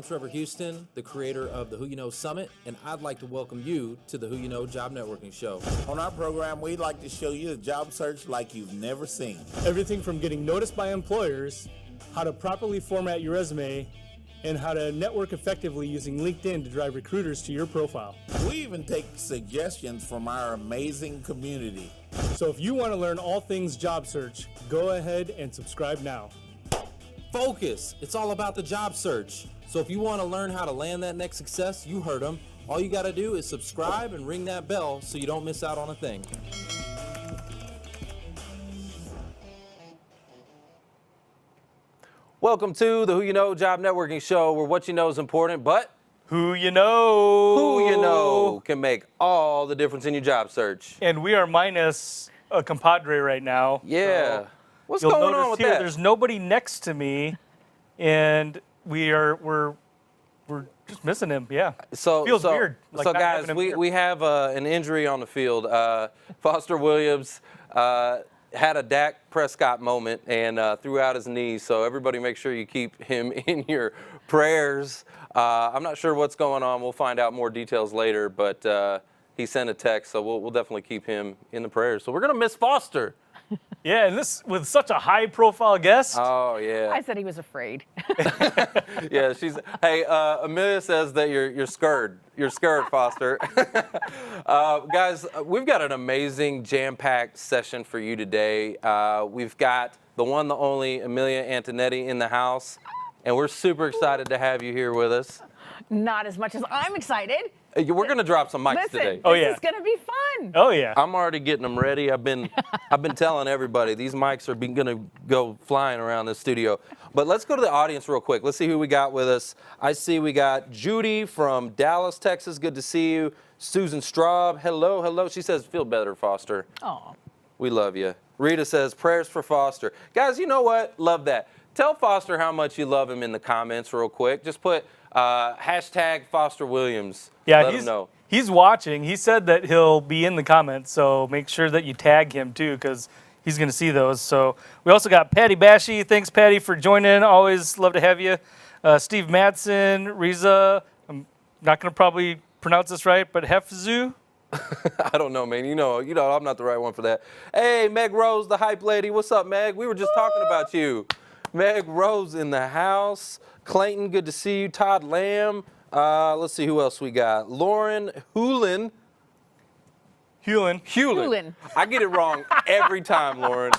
Trevor Houston, the creator of the Who You Know Summit, and I'd like to welcome you to the Who You Know Job Networking Show. On our program, we'd like to show you a job search like you've never seen. Everything from getting noticed by employers, how to properly format your resume, and how to network effectively using LinkedIn to drive recruiters to your profile. We even take suggestions from our amazing community. So if you want to learn all things job search, go ahead and subscribe now. Focus! It's all about the job search. So if you want to learn how to land that next success, you heard them. All you got to do is subscribe and ring that bell so you don't miss out on a thing. Welcome to the Who You Know Job Networking Show, where what you know is important, but who you know can make all the difference in your job search. And we are minus a compadre right now. Yeah. So what's you'll going notice on with here, that? There's nobody next to me, and we're just missing him. Yeah. Feels weird. Like so not guys, having him we, here. we have an injury on the field. Foster Williams had a Dak Prescott moment and threw out his knee. So everybody make sure you keep him in your prayers. I'm not sure what's going on. We'll find out more details later, but he sent a text, so we'll definitely keep him in the prayers. So we're going to miss Foster. Yeah, and this with such a high-profile guest. Oh, yeah. I said he was afraid. Yeah, hey, Amelia says that you're scared. You're scared, Foster. Guys, we've got an amazing jam-packed session for you today. We've got the one, the only Amilya Antonetti in the house, and we're super excited to have you here with us. Not as much as I'm excited. We're going to drop some mics Listen, today. this is going to be fun. Oh yeah. I'm already getting them ready. I've been telling everybody these mics are going to go flying around the studio. But let's go to the audience real quick. Let's see who we got with us. I see we got Judy from Dallas, Texas. Good to see you. Susan Straub. Hello, hello. She says, feel better, Foster. Oh. We love you. Rita says, prayers for Foster. Guys, you know what? Love that. Tell Foster how much you love him in the comments real quick. Just put hashtag Foster Williams. Yeah, Let him know. He's watching. He said that he'll be in the comments, so make sure that you tag him too, because he's going to see those. So we also got Patty Bashy. Thanks, Patty, for joining. Always love to have you. Steve Madsen, Riza. I'm not going to probably pronounce this right, but Hefzu. I don't know, man. You know, I'm not the right one for that. Hey, Meg Rose, the hype lady. What's up, Meg? We were just talking about you. Meg Rose in the house. Clayton, good to see you. Todd Lamb. Let's see who else we got. Lauren Hewlin. I get it wrong every time, Lauren,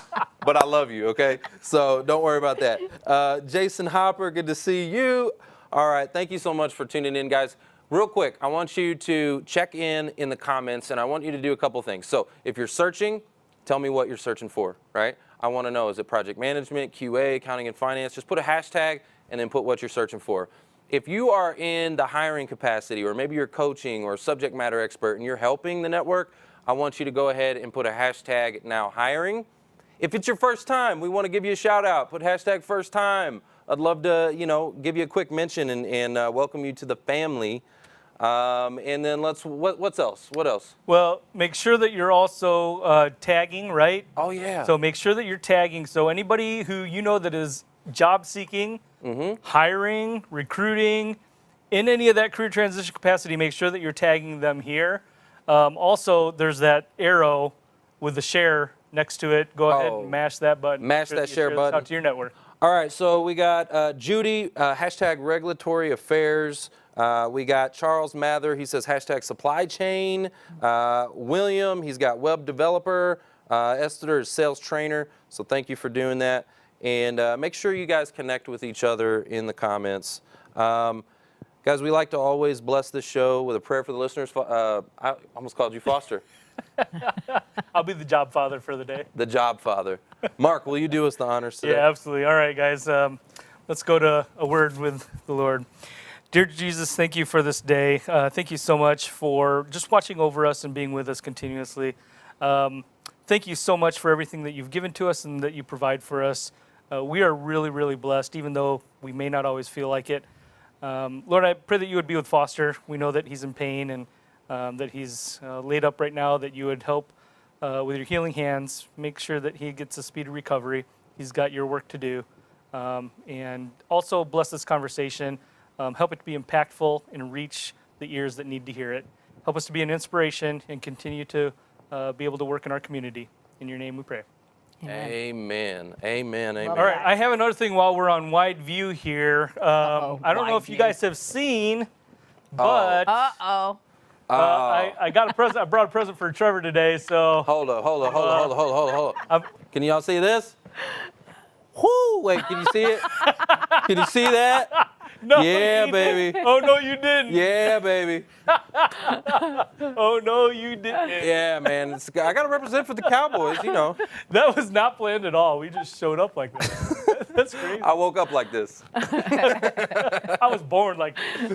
but I love you, okay? So don't worry about that. Jason Hopper, good to see you. All right, thank you so much for tuning in, guys. Real quick, I want you to check in the comments, and I want you to do a couple things. So if you're searching, tell me what you're searching for, right? I want to know, is it project management, QA, accounting and finance? Just put a hashtag and then put what you're searching for. If you are in the hiring capacity, or maybe you're coaching or subject matter expert and you're helping the network, I want you to go ahead and put a hashtag now hiring. If it's your first time, we want to give you a shout out. Put hashtag first time. I'd love to, give you a quick mention and welcome you to the family. And then what's else? What else? Well, make sure that you're also tagging, right? Oh, yeah. So make sure that you're tagging. So anybody who you know that is job seeking, hiring, recruiting, in any of that career transition capacity, make sure that you're tagging them here. Also, there's that arrow with the share next to it. Go ahead and mash that button. Mash that share button. Out to your network. All right, so we got Judy, hashtag regulatory affairs. We got Charles Mather, he says hashtag supply chain. William, he's got web developer. Esther is sales trainer, so thank you for doing that. And make sure you guys connect with each other in the comments. Guys, we like to always bless this show with a prayer for the listeners. I almost called you Foster. I'll be the job father for the day. The job father. Mark, will you do us the honors today? Yeah, absolutely. All right, guys, let's go to a word with the Lord. Dear Jesus, thank you for this day. Thank you so much for just watching over us and being with us continuously. Thank you so much for everything that you've given to us and that you provide for us. We are really, really blessed, even though we may not always feel like it. Lord, I pray that you would be with Foster. We know that he's in pain and that he's laid up right now, that you would help with your healing hands, make sure that he gets a speedy recovery. He's got your work to do. And also bless this conversation. Help it to be impactful and reach the ears that need to hear it. Help us to be an inspiration and continue to be able to work in our community. In your name we pray. Amen. Amen. Amen. Love All right, I have another thing while we're on wide view here. I don't know wide if you view. guys have seen, but Uh-oh. I got a present. I brought a present for Trevor today. So Hold up. Can y'all see this? Whoo! Wait, can you see it? Can you see that? no, Yeah, you baby. didn't. Oh no, you didn't. Yeah, baby. Oh no, you didn't. Yeah, man. I got to represent for the Cowboys, you know. That was not planned at all. We just showed up like that. That's crazy. I woke up like this. I was born like this.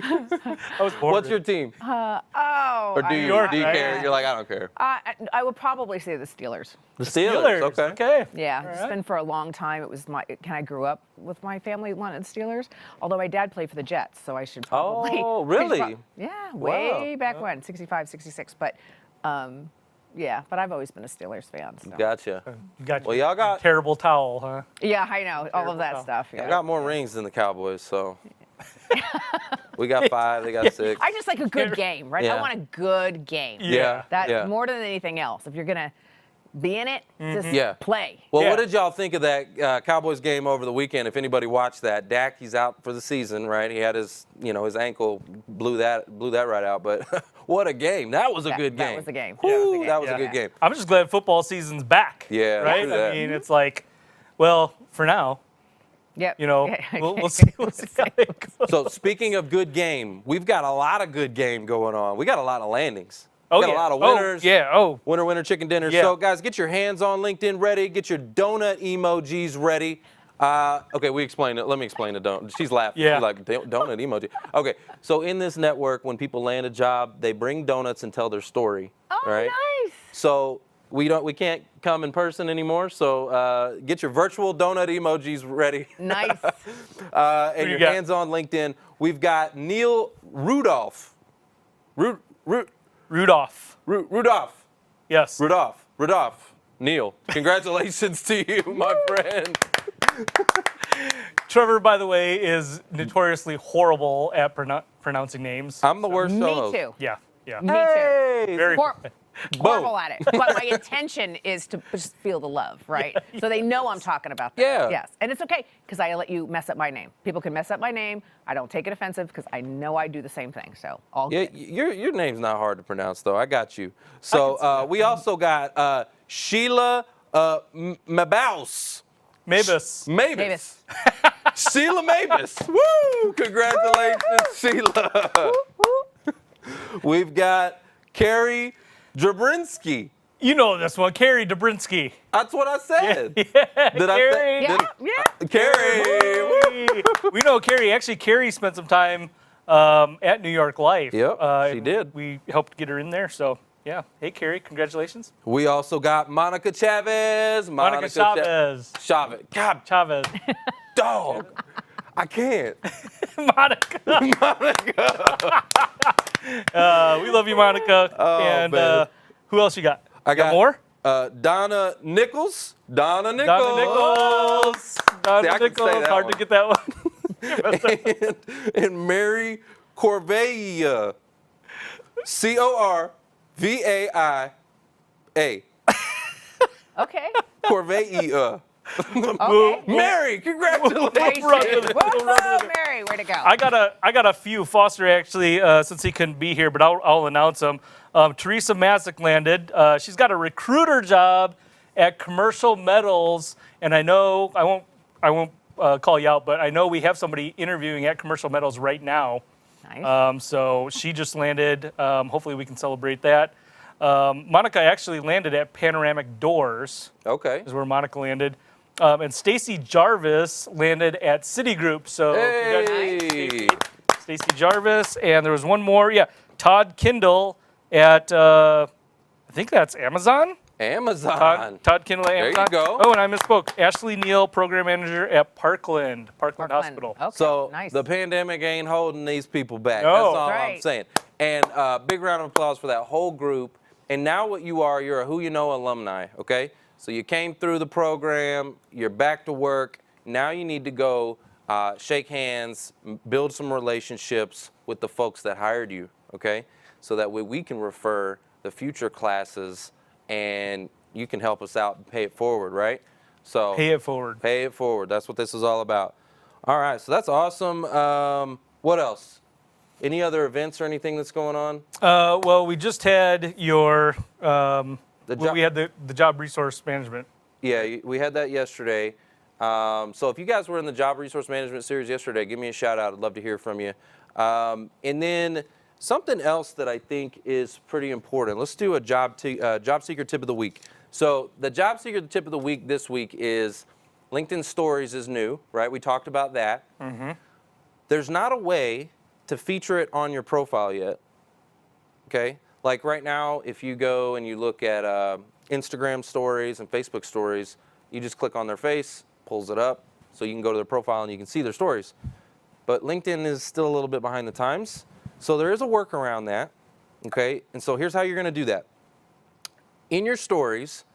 I was born. What's your team? Oh. Or do you, York, do you right? care? You're like, I don't care. I would probably say the Steelers. The Steelers. Okay. Okay. Yeah, All it's right. been for a long time. It was my. I grew up with my family wanted Steelers. Although my dad played for the Jets, so I should probably. Oh, I should really? yeah, way back when, 65, 66. But, yeah. But I've always been a Steelers fan. So. Gotcha. Got Well, your y'all got terrible towel, huh? Yeah, I know all of that Terrible. stuff. I Yeah. got more rings than the Cowboys, so. We got 5, they got 6. I just like a good game, right? Yeah. I want a good game. Yeah. That yeah. more than anything else. If you're gonna be in it, just Yeah. play. Well, Yeah. what did y'all think of that Cowboys game over the weekend? If anybody watched that, Dak, he's out for the season, right? He had his, his ankle blew that right out. But what a game! That was a good game. That was a game. Woo, that was Yeah. a good game. I'm just glad football season's back. Yeah, Right? true that. I mean, it's like, well, for now, Yep. we'll see. We'll see how it goes. So speaking of good game, we've got a lot of good game going on. We got a lot of landings. Oh, got yeah. a lot of Oh, winners. yeah. Oh, Winner, chicken dinner. Yeah. So, guys, get your hands on LinkedIn ready. Get your donut emojis ready. Okay, we explained it. Let me explain the donut. She's laughing. Yeah. She's like, donut emoji. Okay, so in this network, when people land a job, they bring donuts and tell their story. Oh, right? nice. So we can't come in person anymore. So get your virtual donut emojis ready. Nice. And you your got? hands on LinkedIn. We've got Neil Rudolph. Rudolph. Rudolph. Yes. Rudolph. Neil, congratulations to you, my friend. Trevor, by the way, is notoriously horrible at pronouncing names. I'm the worst Me solo. too. Yeah. Yeah. Me too. Hey! Very. Horrible at it. But my intention is to just feel the love, right? So they know I'm talking about that. Yeah. Yes. And it's okay because I let you mess up my name. People can mess up my name. I don't take it offensive because I know I do the same thing. So all Yeah, good. your name's not hard to pronounce, though. I got you. So we also got Sheila Mabaus. Mavis. Mavis. Sheila Mavis. Woo! Congratulations, Sheila. We've got Carrie Drabrinsky. You know this one, Carrie Dobrinsky. That's what I said. Did Carrie. I say? Yeah. Carrie. Woo! We know Carrie. Actually, Carrie spent some time at New York Life. Yep, she and did. We helped get her in there. So, yeah. Hey, Carrie, congratulations. We also got Monica Chavez. Monica Chavez. Chavez. God, Chavez. dog. I can't. Monica. We love you, Monica. Oh, and man. who else you got? I got more? Donna Nichols. Donna Nichols. Donna Nichols. Donna I can say Nichols. that Hard one. to get that one. and Mary Corveia. Corvaia. Okay. Corveia. Okay. Mary, congratulations. Whoa, Mary, way to go. I got a few. Foster actually, since he couldn't be here, but I'll announce them. Teresa Masick landed. She's got a recruiter job at Commercial Metals, and I know I won't call you out, but I know we have somebody interviewing at Commercial Metals right now. Nice. So she just landed. Hopefully we can celebrate that. Monica actually landed at Panoramic Doors. Okay. Is where Monica landed. And Stacy Jarvis landed at Citigroup. So Hey. Stacy Jarvis. And there was one more. Yeah, Todd Kindle at, I think that's Amazon. Amazon. Todd Kindle at There you Amazon. go. Oh, and I misspoke. Ashley Neal, program manager at Parkland Hospital. Okay, So nice. the pandemic ain't holding these people back. No. That's all I'm Right. saying. And big round of applause for that whole group. And now what you are, you're a Who You Know alumni, okay? So you came through the program, you're back to work. Now you need to go shake hands, build some relationships with the folks that hired you, okay? So that way we can refer the future classes and you can help us out and pay it forward, right? So Pay it forward. Pay it forward. That's what this is all about. All right, so that's awesome. What else? Any other events or anything that's going on? Well, we just had your, job- we had the job resource management. Yeah, we had that yesterday. So if you guys were in the job resource management series yesterday, give me a shout out. I'd love to hear from you. And then something else that I think is pretty important. Let's do a job seeker tip of the week. So the job seeker tip of the week this week is LinkedIn Stories is new, right? We talked about that. Mm-hmm. There's not a way to feature it on your profile yet, okay? Like right now, if you go and you look at Instagram stories and Facebook stories, you just click on their face, pulls it up, so you can go to their profile and you can see their stories. But LinkedIn is still a little bit behind the times, so there is a workaround that, okay? And so here's how you're gonna do that. In your stories,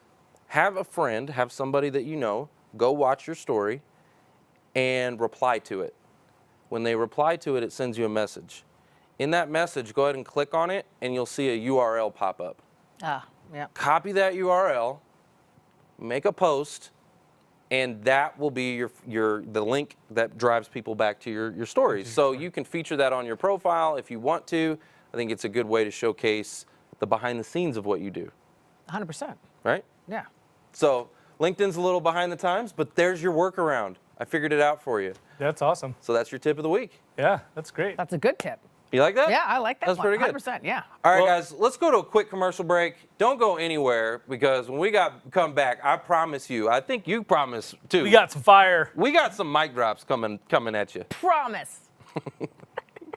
have a friend, have somebody that you know, go watch your story and reply to it. When they reply to it, it sends you a message. In that message, go ahead and click on it and you'll see a URL pop up. Yeah. Copy that URL, make a post, and that will be the link that drives people back to your stories. So you can feature that on your profile if you want to. I think it's a good way to showcase the behind the scenes of what you do. 100%. Right? Yeah. So LinkedIn's a little behind the times, but there's your workaround. I figured it out for you. That's awesome. So that's your tip of the week. Yeah, that's great. That's a good tip. You like that? Yeah, I like that That's one. pretty good. 100%, yeah. All right, Well- guys, let's go to a quick commercial break. Don't go anywhere because when we come back, I promise you, I think you promise too. We got some fire. We got some mic drops coming at you. Promise.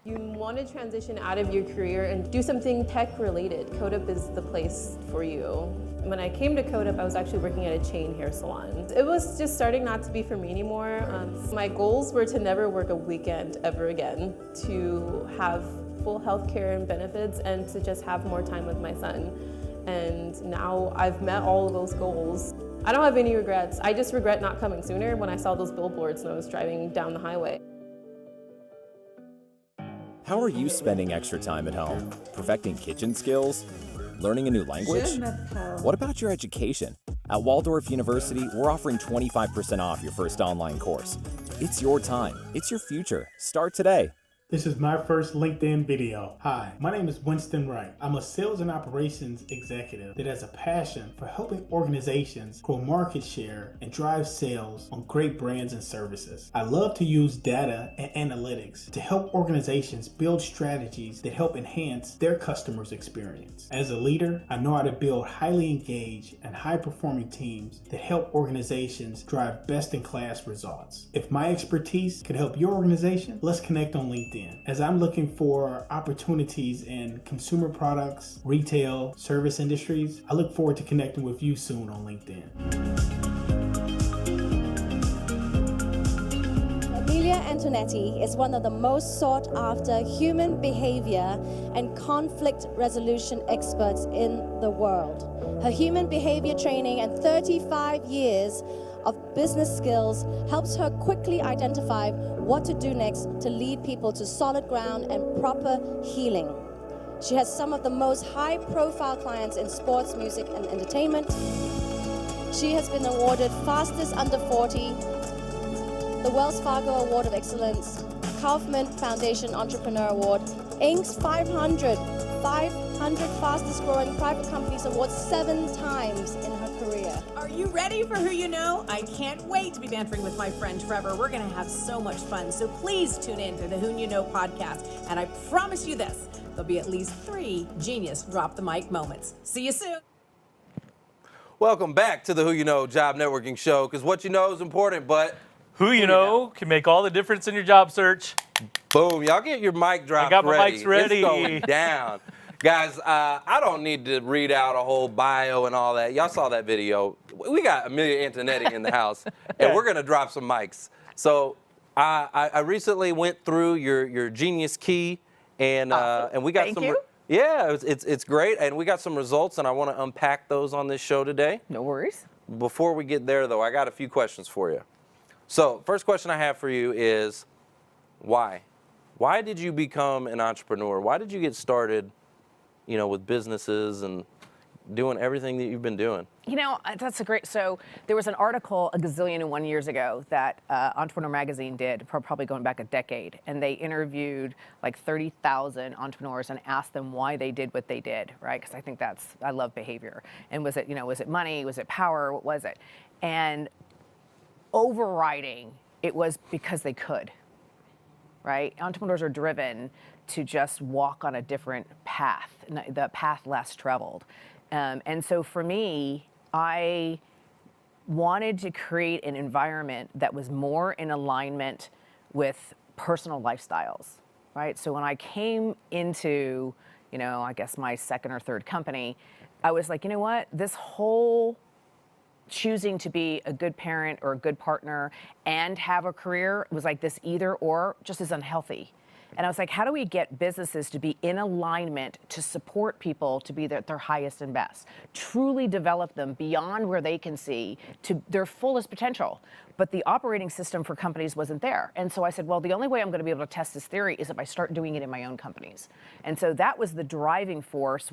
You want to transition out of your career and do something tech related. CodeUp is the place for you. When I came to CodeUp, I was actually working at a chain hair salon. It was just starting not to be for me anymore. My goals were to never work a weekend ever again, to have full health care and benefits, and to just have more time with my son. And now I've met all of those goals. I don't have any regrets. I just regret not coming sooner when I saw those billboards when I was driving down the highway. How are you spending extra time at home? Perfecting kitchen skills? Learning a new language? What about your education? At Waldorf University, we're offering 25% off your first online course. It's your time. It's your future. Start today. This is my first LinkedIn video. Hi, my name is Winston Wright. I'm a sales and operations executive that has a passion for helping organizations grow market share and drive sales on great brands and services. I love to use data and analytics to help organizations build strategies that help enhance their customers' experience. As a leader, I know how to build highly engaged and high-performing teams that help organizations drive best-in-class results. If my expertise could help your organization, let's connect on LinkedIn. As I'm looking for opportunities in consumer products, retail, service industries, I look forward to connecting with you soon on LinkedIn. Amilya Antonetti is one of the most sought after human behavior and conflict resolution experts in the world. Her human behavior training and 35 years of business skills helps her quickly identify what to do next to lead people to solid ground and proper healing. She has some of the most high-profile clients in sports, music, and entertainment. She has been awarded Fastest Under 40, the Wells Fargo Award of Excellence, Kaufman Foundation Entrepreneur Award, Inc.'s 500 Fastest Growing Private Companies Award 7 times in her career. Are you ready for Who You Know? I can't wait to be bantering with my friend Trevor. We're going to have so much fun. So please tune in to the Who You Know podcast. And I promise you this, there'll be at least 3 genius drop the mic moments. See you soon. Welcome back to the Who You Know Job Networking Show, because what you know is important, but Who you know can make all the difference in your job search. boom, y'all get your mic drops got my ready. mics ready. It's going down. Guys, I don't need to read out a whole bio and all that. Y'all saw that video. We got Amilya Antonetti in the house, and we're going to drop some mics. So I recently went through your Genius Key, and we got Thank some. you. Yeah, it's great, and we got some results, and I want to unpack those on this show today. No worries. Before we get there, though, I got a few questions for you. So first question I have for you is why? Why did you become an entrepreneur? Why did you get started, with businesses and doing everything that you've been doing? That's so there was an article a gazillion and 1 years ago that Entrepreneur Magazine did, probably going back a decade, and they interviewed like 30,000 entrepreneurs and asked them why they did what they did, right? Because I think I love behavior. And was it money? Was it power? What was it? And overriding, it was because they could, right? Entrepreneurs are driven to just walk on a different path, the path less traveled. And so for me, I wanted to create an environment that was more in alignment with personal lifestyles, right? So when I came into, I guess my second or third company, I was like, you know what? This whole choosing to be a good parent or a good partner and have a career was like this either or just is unhealthy. And I was like, how do we get businesses to be in alignment to support people to be their highest and best, truly develop them beyond where they can see to their fullest potential? But the operating system for companies wasn't there. And so I said, well, the only way I'm going to be able to test this theory is if I start doing it in my own companies. And so that was the driving force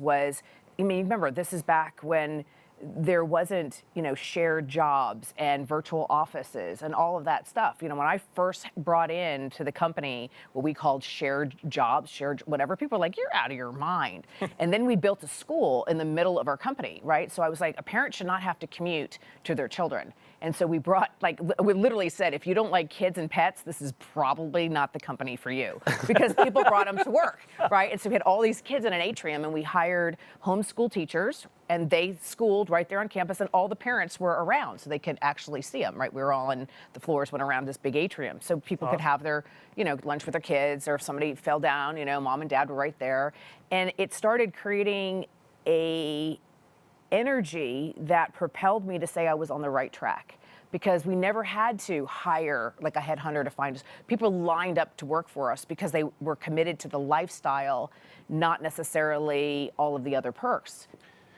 remember, this is back when there wasn't, shared jobs and virtual offices and all of that stuff. When I first brought in to the company what we called shared jobs, shared whatever, people were like, you're out of your mind. And then we built a school in the middle of our company, right? So I was like, a parent should not have to commute to their children. And so we we literally said, if you don't like kids and pets, this is probably not the company for you, because people brought them to work, right? And so we had all these kids in an atrium, and we hired homeschool teachers, and they schooled right there on campus, and all the parents were around so they could actually see them, right? We were all on the floors went around this big atrium, so people could have their, lunch with their kids, or if somebody fell down, mom and dad were right there. And it started creating a energy that propelled me to say I was on the right track, because we never had to hire like a headhunter to find us. People lined up to work for us because they were committed to the lifestyle, not necessarily all of the other perks.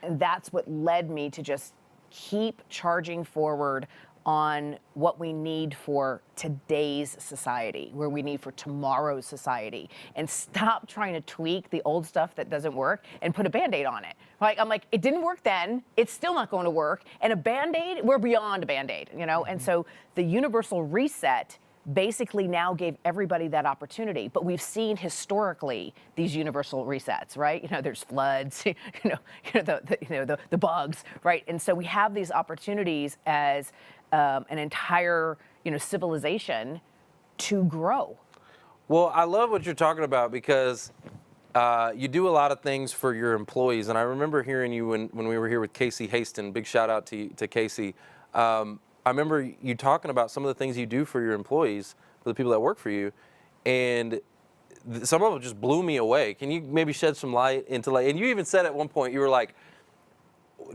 And that's what led me to just keep charging forward on what we need for today's society, where we need for tomorrow's society, and stop trying to tweak the old stuff that doesn't work and put a Band-Aid on it. I'm like, it didn't work then, it's still not going to work, and a Band-Aid, we're beyond a Band-Aid, And so the universal reset basically now gave everybody that opportunity. But we've seen historically these universal resets, right? There's floods, the bugs, right? And so we have these opportunities as an entire, civilization to grow. Well, I love what you're talking about, because you do a lot of things for your employees. And I remember hearing you when we were here with Casey Haston. Big shout out to Casey. I remember you talking about some of the things you do for your employees, for the people that work for you, and some of them just blew me away. Can you maybe shed some light into, and you even said at one point, you were like,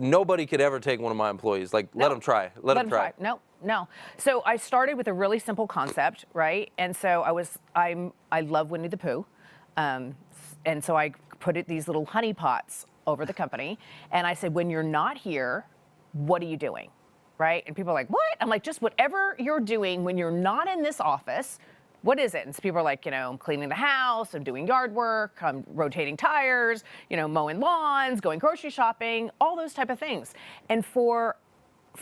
nobody could ever take one of my employees. Like, let them try. Let them try. No. So I started with a really simple concept, right? And so I love Winnie the Pooh. And so I put these little honey pots over the company. And I said, when you're not here, what are you doing? Right? And people are like, what? I'm like, just whatever you're doing when you're not in this office, what is it? And so people are like, I'm cleaning the house, I'm doing yard work, I'm rotating tires, mowing lawns, going grocery shopping, all those type of things. And for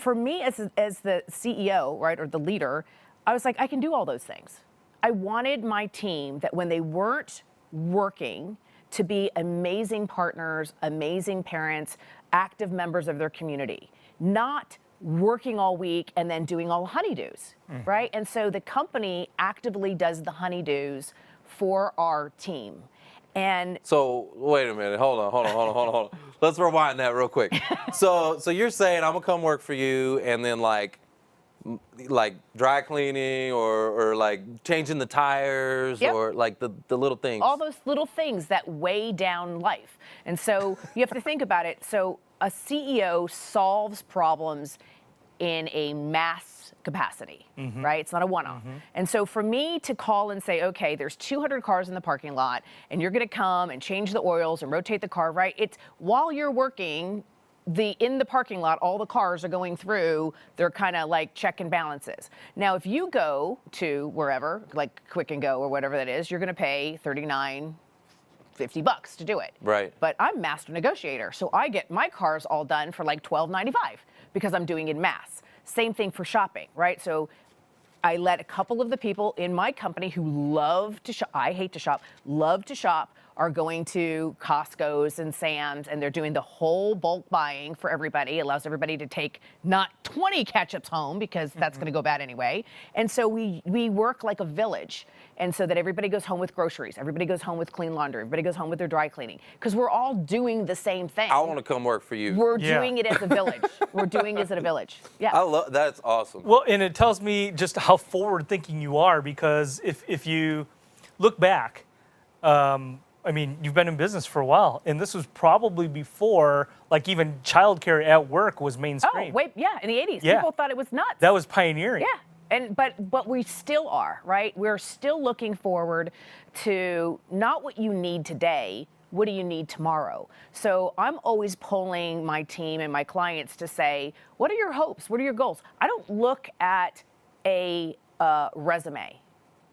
me as the CEO, right, or the leader, I was like, I can do all those things. I wanted my team that when they weren't working to be amazing partners, amazing parents, active members of their community, not working all week and then doing all honeydews, right? And so the company actively does the honeydews for our team. And so, wait a minute, hold on. Let's rewind that real quick. So you're saying I'm gonna come work for you, and then like dry cleaning or like changing the tires, yep, or like the little things. All those little things that weigh down life. And so you have to think about it. So a CEO solves problems in a mass capacity, right? It's not a one-off. And so for me to call and say, okay, there's 200 cars in the parking lot, and you're gonna come and change the oils and rotate the car, right? It's while you're working, in the parking lot, all the cars are going through, they're kind of like checking balances. Now, if you go to wherever, like Quick and Go or whatever that is, you're going to pay $39.50 to do it. Right. But I'm master negotiator, so I get my cars all done for like $12.95 because I'm doing it in mass. Same thing for shopping, right? So I let a couple of the people in my company who love to shop, I hate to shop, love to shop, are going to Costco's and Sam's, and they're doing the whole bulk buying for everybody. It allows everybody to take not 20 ketchups home because that's going to go bad anyway. And so we work like a village, and so that everybody goes home with groceries, everybody goes home with clean laundry, everybody goes home with their dry cleaning, because we're all doing the same thing. I want to come work for you. We're doing it as a village. We're doing it as a village. Yeah. I love that's awesome. Well, and it tells me just how forward-thinking you are, because if you look back, I mean, you've been in business for a while, and this was probably before, like, even childcare at work was mainstream. Oh, wait, yeah, in the 80s. Yeah. People thought it was nuts. That was pioneering. Yeah. But we still are, right? We're still looking forward to not what you need today, what do you need tomorrow? So I'm always polling my team and my clients to say, what are your hopes? What are your goals? I don't look at a resume.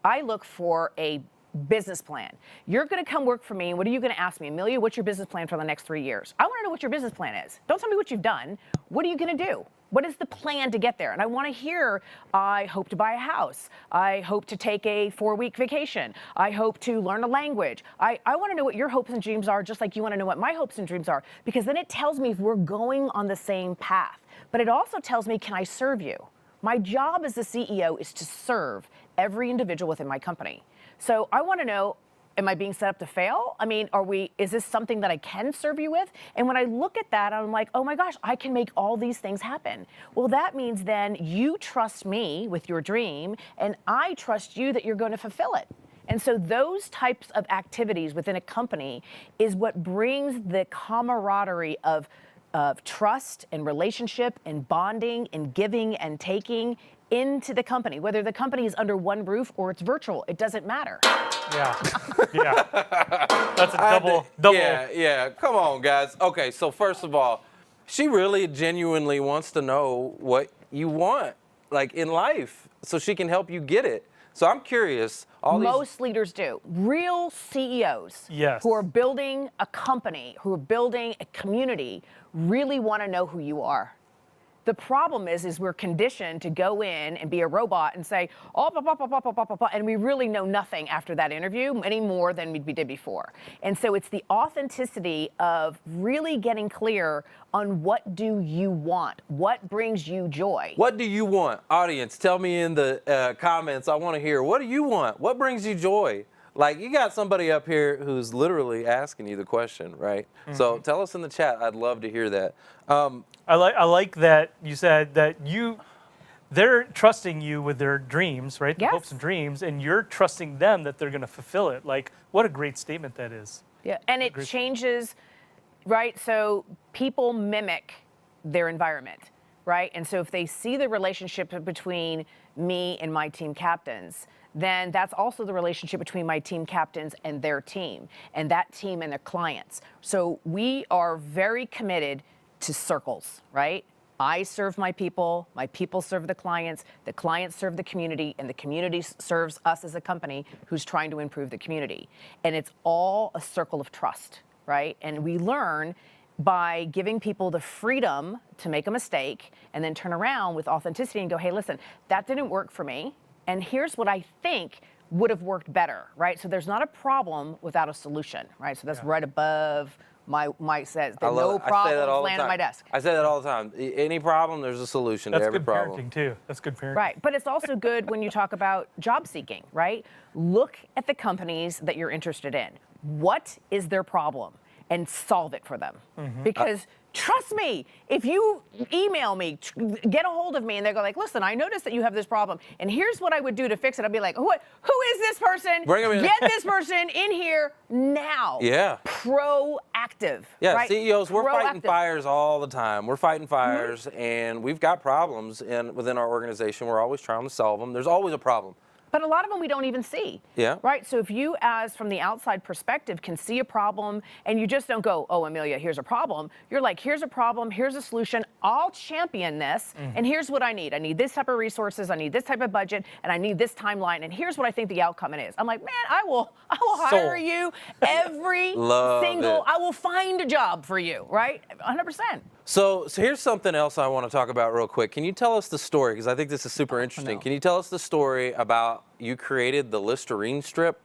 I look for a business plan. You're going to come work for me. What are you going to ask me? Amelia, what's your business plan for the next 3 years? I want to know what your business plan is. Don't tell me what you've done. What are you going to do? What is the plan to get there? And I want to hear, I hope to buy a house. I hope to take a 4-week vacation. I hope to learn a language. I want to know what your hopes and dreams are, just like you want to know what my hopes and dreams are, because then it tells me if we're going on the same path. But it also tells me, can I serve you? My job as the CEO is to serve every individual within my company. So I want to know, am I being set up to fail? I mean, is this something that I can serve you with? And when I look at that, I'm like, oh my gosh, I can make all these things happen. Well, that means then you trust me with your dream, and I trust you that you're going to fulfill it. And so those types of activities within a company is what brings the camaraderie of trust and relationship and bonding and giving and taking into the company. Whether the company is under one roof or it's virtual, it doesn't matter. Yeah. Yeah. That's a double. Yeah. Come on, guys. Okay, so first of all, she really genuinely wants to know what you want, like, in life, so she can help you get it. So I'm curious. Most leaders do. Real CEOs who are building a company, who are building a community, really want to know who you are. The problem is we're conditioned to go in and be a robot and say, oh, and we really know nothing after that interview, any more than we did before. And so it's the authenticity of really getting clear on what do you want? What brings you joy? What do you want? Audience, tell me in the comments. I want to hear, what do you want? What brings you joy? Like, you got somebody up here who's literally asking you the question, right? Mm-hmm. So tell us in the chat. I'd love to hear that. I like that you said that they're trusting you with their dreams, right? Yes. The hopes and dreams, and you're trusting them that they're going to fulfill it. Like, what a great statement that is. Yeah, and it changes, right? So people mimic their environment, right? And so if they see the relationship between me and my team captains, then that's also the relationship between my team captains and their team, and that team and their clients. So we are very committed to circles, right? I serve my people serve the clients serve the community, and the community serves us as a company who's trying to improve the community. And it's all a circle of trust, right? And we learn by giving people the freedom to make a mistake and then turn around with authenticity and go, hey, listen, that didn't work for me, and here's what I think would have worked better, right? So there's not a problem without a solution, right? So that's right above my says that no problems land on my desk. I say that all the time. Any problem, there's a solution to every problem. That's good parenting, too. That's good parenting. Right, but it's also good when you talk about job seeking, right? Look at the companies that you're interested in. What is their problem? And solve it for them. Mm-hmm. Because trust me, if you email me, get a hold of me, and they go like, listen, I noticed that you have this problem, and here's what I would do to fix it. I'd be like, who is this person? Bring them in. Get this person in here now. Yeah. Proactive. Yeah, right? CEOs, we're fighting Proactive. fires all the time. We're fighting fires, and we've got problems within our organization. We're always trying to solve them. There's always a problem. But a lot of them we don't even see. Yeah. Right? So if you, as from the outside perspective, can see a problem and you just don't go, oh, Amelia, here's a problem. You're like, here's a problem, here's a solution. I'll champion this, and here's what I need. I need this type of resources, I need this type of budget, and I need this timeline, and here's what I think the outcome is. I'm like, man, I will hire you every single, I will find a job for you, right? 100%. So here's something else I want to talk about real quick. Can you tell us the story? Because I think this is super interesting. Can you tell us the story about you created the Listerine strip?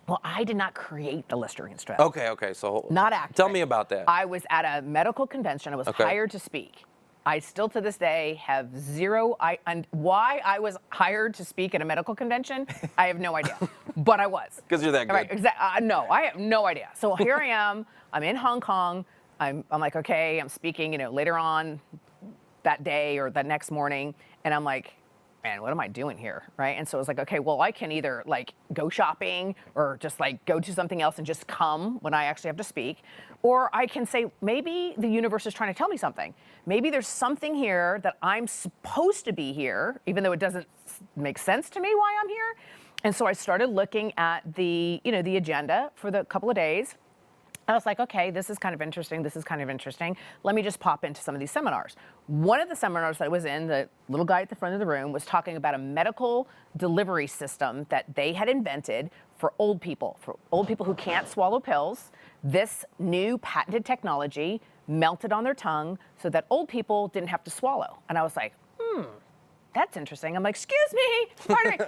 Well, I did not create the Listerine strip. Okay. So not active. Tell me about that. I was at a medical convention. I was hired to speak. I still to this day have and why I was hired to speak at a medical convention, I have no idea. But I was. Because you're that good. Right, exactly. No, I have no idea. So here I am. I'm in Hong Kong. I'm like, okay, I'm speaking, later on that day or the next morning, and I'm like, man, what am I doing here, right? And so I was like, okay, well, I can either like go shopping or just like go to something else and just come when I actually have to speak, or I can say, maybe the universe is trying to tell me something. Maybe there's something here that I'm supposed to be here, even though it doesn't make sense to me why I'm here. And so I started looking at the agenda for the couple of days. I was like, okay, this is kind of interesting. This is kind of interesting. Let me just pop into some of these seminars. One of the seminars that I was in, the little guy at the front of the room was talking about a medical delivery system that they had invented for old people who can't swallow pills. This new patented technology melted on their tongue so that old people didn't have to swallow. And I was like, that's interesting. I'm like, excuse me, pardon me.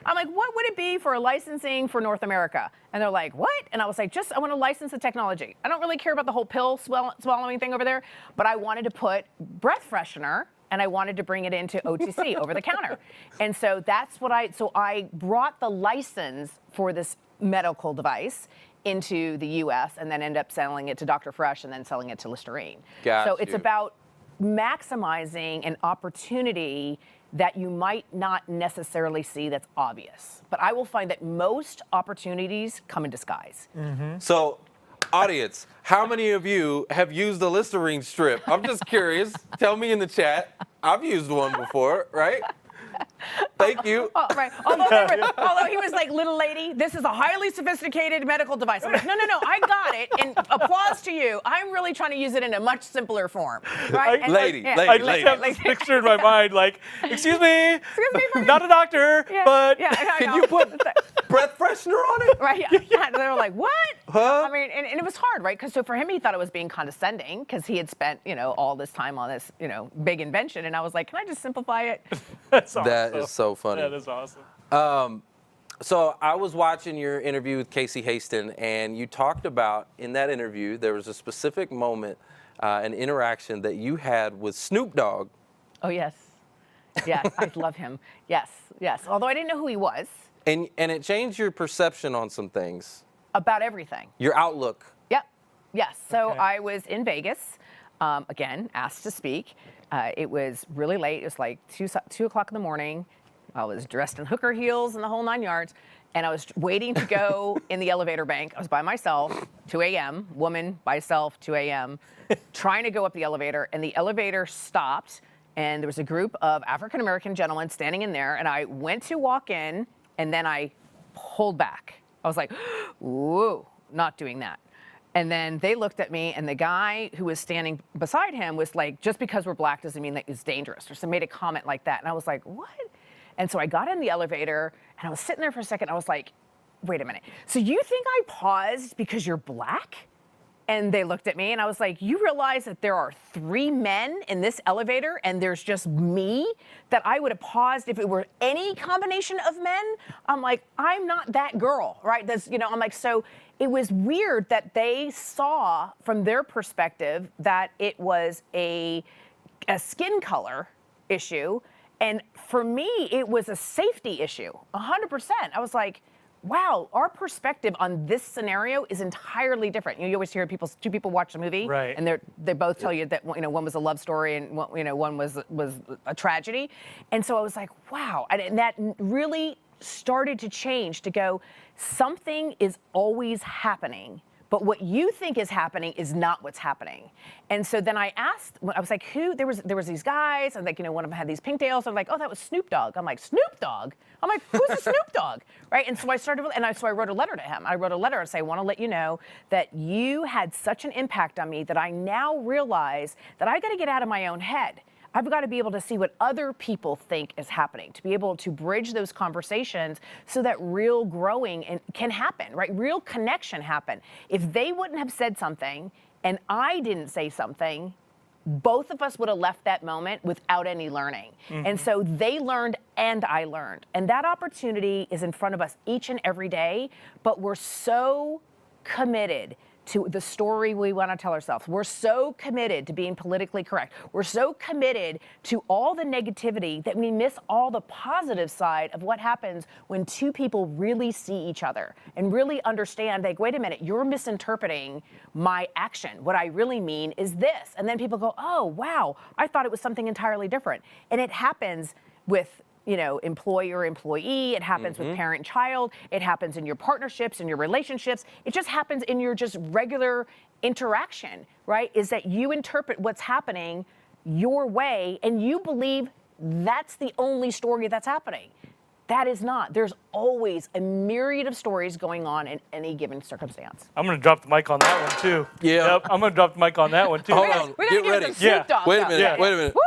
I'm like, what would it be for a licensing for North America? And they're like, what? And I was like, I want to license the technology. I don't really care about the whole pill swallowing thing over there, but I wanted to put breath freshener and I wanted to bring it into OTC, over the counter. And so that's what I brought the license for this medical device into the US and then end up selling it to Dr. Fresh and then selling it to Listerine. So it's about maximizing an opportunity that you might not necessarily see that's obvious. But I will find that most opportunities come in disguise. So, audience, how many of you have used the Listerine strip? I'm just curious. Tell me in the chat. I've used one before, right? Thank you. Oh, right. Although he was like, little lady, this is a highly sophisticated medical device. I'm like, no, I got it. And applause to you. I'm really trying to use it in a much simpler form. Right? I just have this picture in my mind, like, excuse me, not a doctor, but can you put breath freshener on it? Right, yeah. They were like, what? Huh? I mean, and it was hard, right? Because so for him, he thought it was being condescending because he had spent, all this time on this, big invention. And I was like, can I just simplify it? That's awesome. That is so funny. That is awesome. So I was watching your interview with Casey Haston, and you talked about, in that interview, there was a specific moment, an interaction that you had with Snoop Dogg. Oh, yes. Yes, I love him. Yes. Although I didn't know who he was. And it changed your perception on some things. About everything. Your outlook. Yep. Yes. So I was in Vegas, again, asked to speak. It was really late. It was like 2 o'clock in the morning. I was dressed in hooker heels and the whole 9 yards. And I was waiting to go in the elevator bank. I was by myself, 2 a.m., woman by herself, 2 a.m., trying to go up the elevator. And the elevator stopped. And there was a group of African-American gentlemen standing in there. And I went to walk in, and then I pulled back. I was like, whoa, not doing that. And then they looked at me, and the guy who was standing beside him was like, just because we're black doesn't mean that it's dangerous. Or so made a comment like that. And I was like, what? And so I got in the elevator, and I was sitting there for a second. I was like, wait a minute. So you think I paused because you're black? And they looked at me, and I was like, you realize that there are 3 men in this elevator, and there's just me? That I would have paused if it were any combination of men? I'm like, I'm not that girl, right? I'm like, so it was weird that they saw from their perspective that it was a skin color issue. And for me, it was a safety issue, 100%. I was like, wow, our perspective on this scenario is entirely different. You always hear two people watch a movie, right, and they both tell you that one was a love story and one was a tragedy. And so I was like, wow, and that really started to change, to go, something is always happening, But what you think is happening is not what's happening. And so then I asked, I was like, there was these guys, and like, one of them had these pigtails. I'm like, oh, that was Snoop Dogg. I'm like, Snoop Dogg? I'm like, who's the Snoop Dogg? Right? And so I wrote a letter to him. I wrote a letter and say, I want to let you know that you had such an impact on me that I now realize that I got to get out of my own head. I've got to be able to see what other people think is happening, to be able to bridge those conversations so that real growing can happen, right? Real connection happen. If they wouldn't have said something and I didn't say something, both of us would have left that moment without any learning. And so they learned and I learned. And that opportunity is in front of us each and every day, but we're so committed to the story we want to tell ourselves. We're so committed to being politically correct. We're so committed to all the negativity that we miss all the positive side of what happens when two people really see each other and really understand, like, wait a minute, you're misinterpreting my action. What I really mean is this. And then people go, oh, wow, I thought it was something entirely different. And it happens with employer-employee, it happens with parent-child, it happens in your partnerships, in your relationships, it just happens in your just regular interaction, right? Is that you interpret what's happening your way and you believe that's the only story that's happening. That is not. There's always a myriad of stories going on in any given circumstance. I'm going to drop the mic on that one, too. Yeah. Yep, I'm going to drop the mic on that one, too. Hold on. We're Get gonna ready. give it some Snoop Dogg Wait a stuff. minute. Wait a minute. Woo!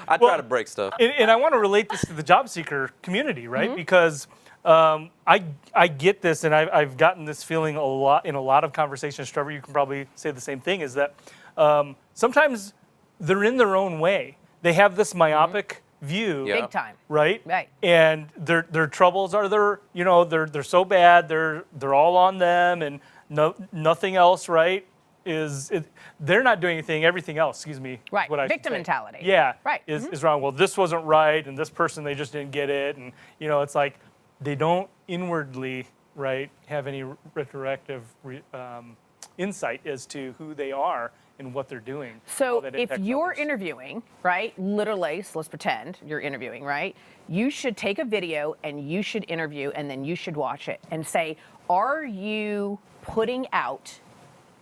I try to break stuff. And I want to relate this to the job seeker community, right? Because I get this, and I've gotten this feeling a lot in a lot of conversations. Trevor, you can probably say the same thing, is that sometimes they're in their own way. They have this myopic view. Yeah. Big time. Right? Right. And their troubles are they're so bad, they're all on them, and nothing else, right? They're not doing anything, everything else, Right, what I should victim say. mentality. Yeah, Right. is wrong. Well, this wasn't right, and this person, they just didn't get it, and it's like they don't inwardly, right, have any retroactive insight as to who they are and what they're doing. So if you're interviewing, right, literally, so let's pretend you're interviewing, right, you should take a video and you should interview and then you should watch it and say, are you putting out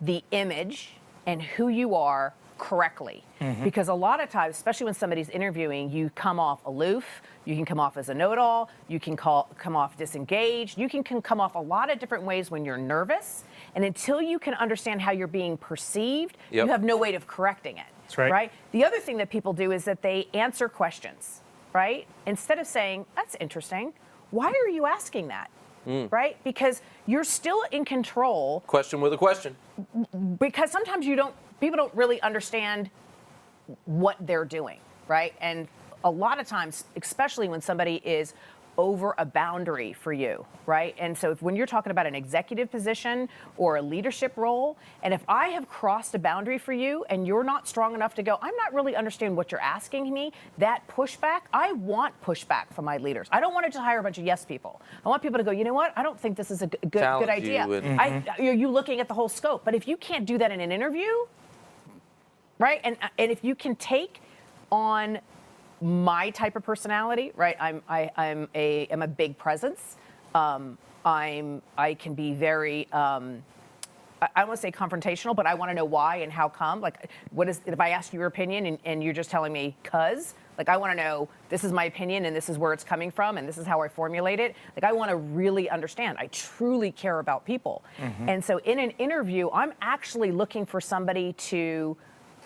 the image and who you are correctly? Because a lot of times, especially when somebody's interviewing, you come off aloof, you can come off as a know-it-all, you can come off disengaged, you can come off a lot of different ways when you're nervous, and until you can understand how you're being perceived, you have no way of correcting it. That's right. Right? The other thing that people do is that they answer questions, right? Instead of saying, that's interesting, why are you asking that? Right? Because you're still in control. Question with a question. Because sometimes people don't really understand what they're doing, right? And a lot of times, especially when somebody is over a boundary for you, right? And so when you're talking about an executive position or a leadership role, and if I have crossed a boundary for you and you're not strong enough to go, I'm not really understanding what you're asking me, that pushback, I want pushback from my leaders. I don't want to just hire a bunch of yes people. I want people to go, you know what? I don't think this is a good idea. You're looking at the whole scope. But if you can't do that in an interview, right? And if you can take on my type of personality, right? I'm a big presence. I can be very, I want to say confrontational, but I want to know why and how come. Like, if I ask you your opinion and you're just telling me cuz, like, I want to know, this is my opinion and this is where it's coming from and this is how I formulate it. Like, I want to really understand. I truly care about people. And so in an interview, I'm actually looking for somebody to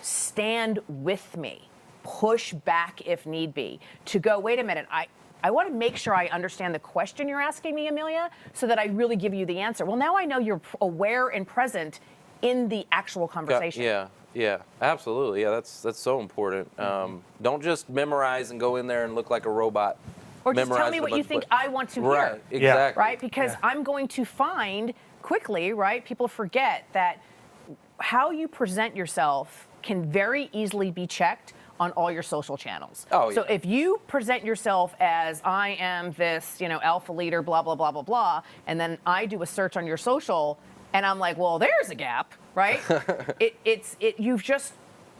stand with me, push back if need be, to go, wait a minute, I want to make sure I understand the question you're asking me, Amilya, so that I really give you the answer. Well, now I know you're aware and present in the actual conversation. Yeah, absolutely. Yeah, that's so important. Don't just memorize and go in there and look like a robot. Or just tell me what you think I want to hear. Right, exactly. Right, because I'm going to find quickly, right, people forget that how you present yourself can very easily be checked on all your social channels. So if you present yourself as, I am this, alpha leader, blah, blah, blah, blah, blah, and then I do a search on your social, and I'm like, well, there's a gap, right? You've just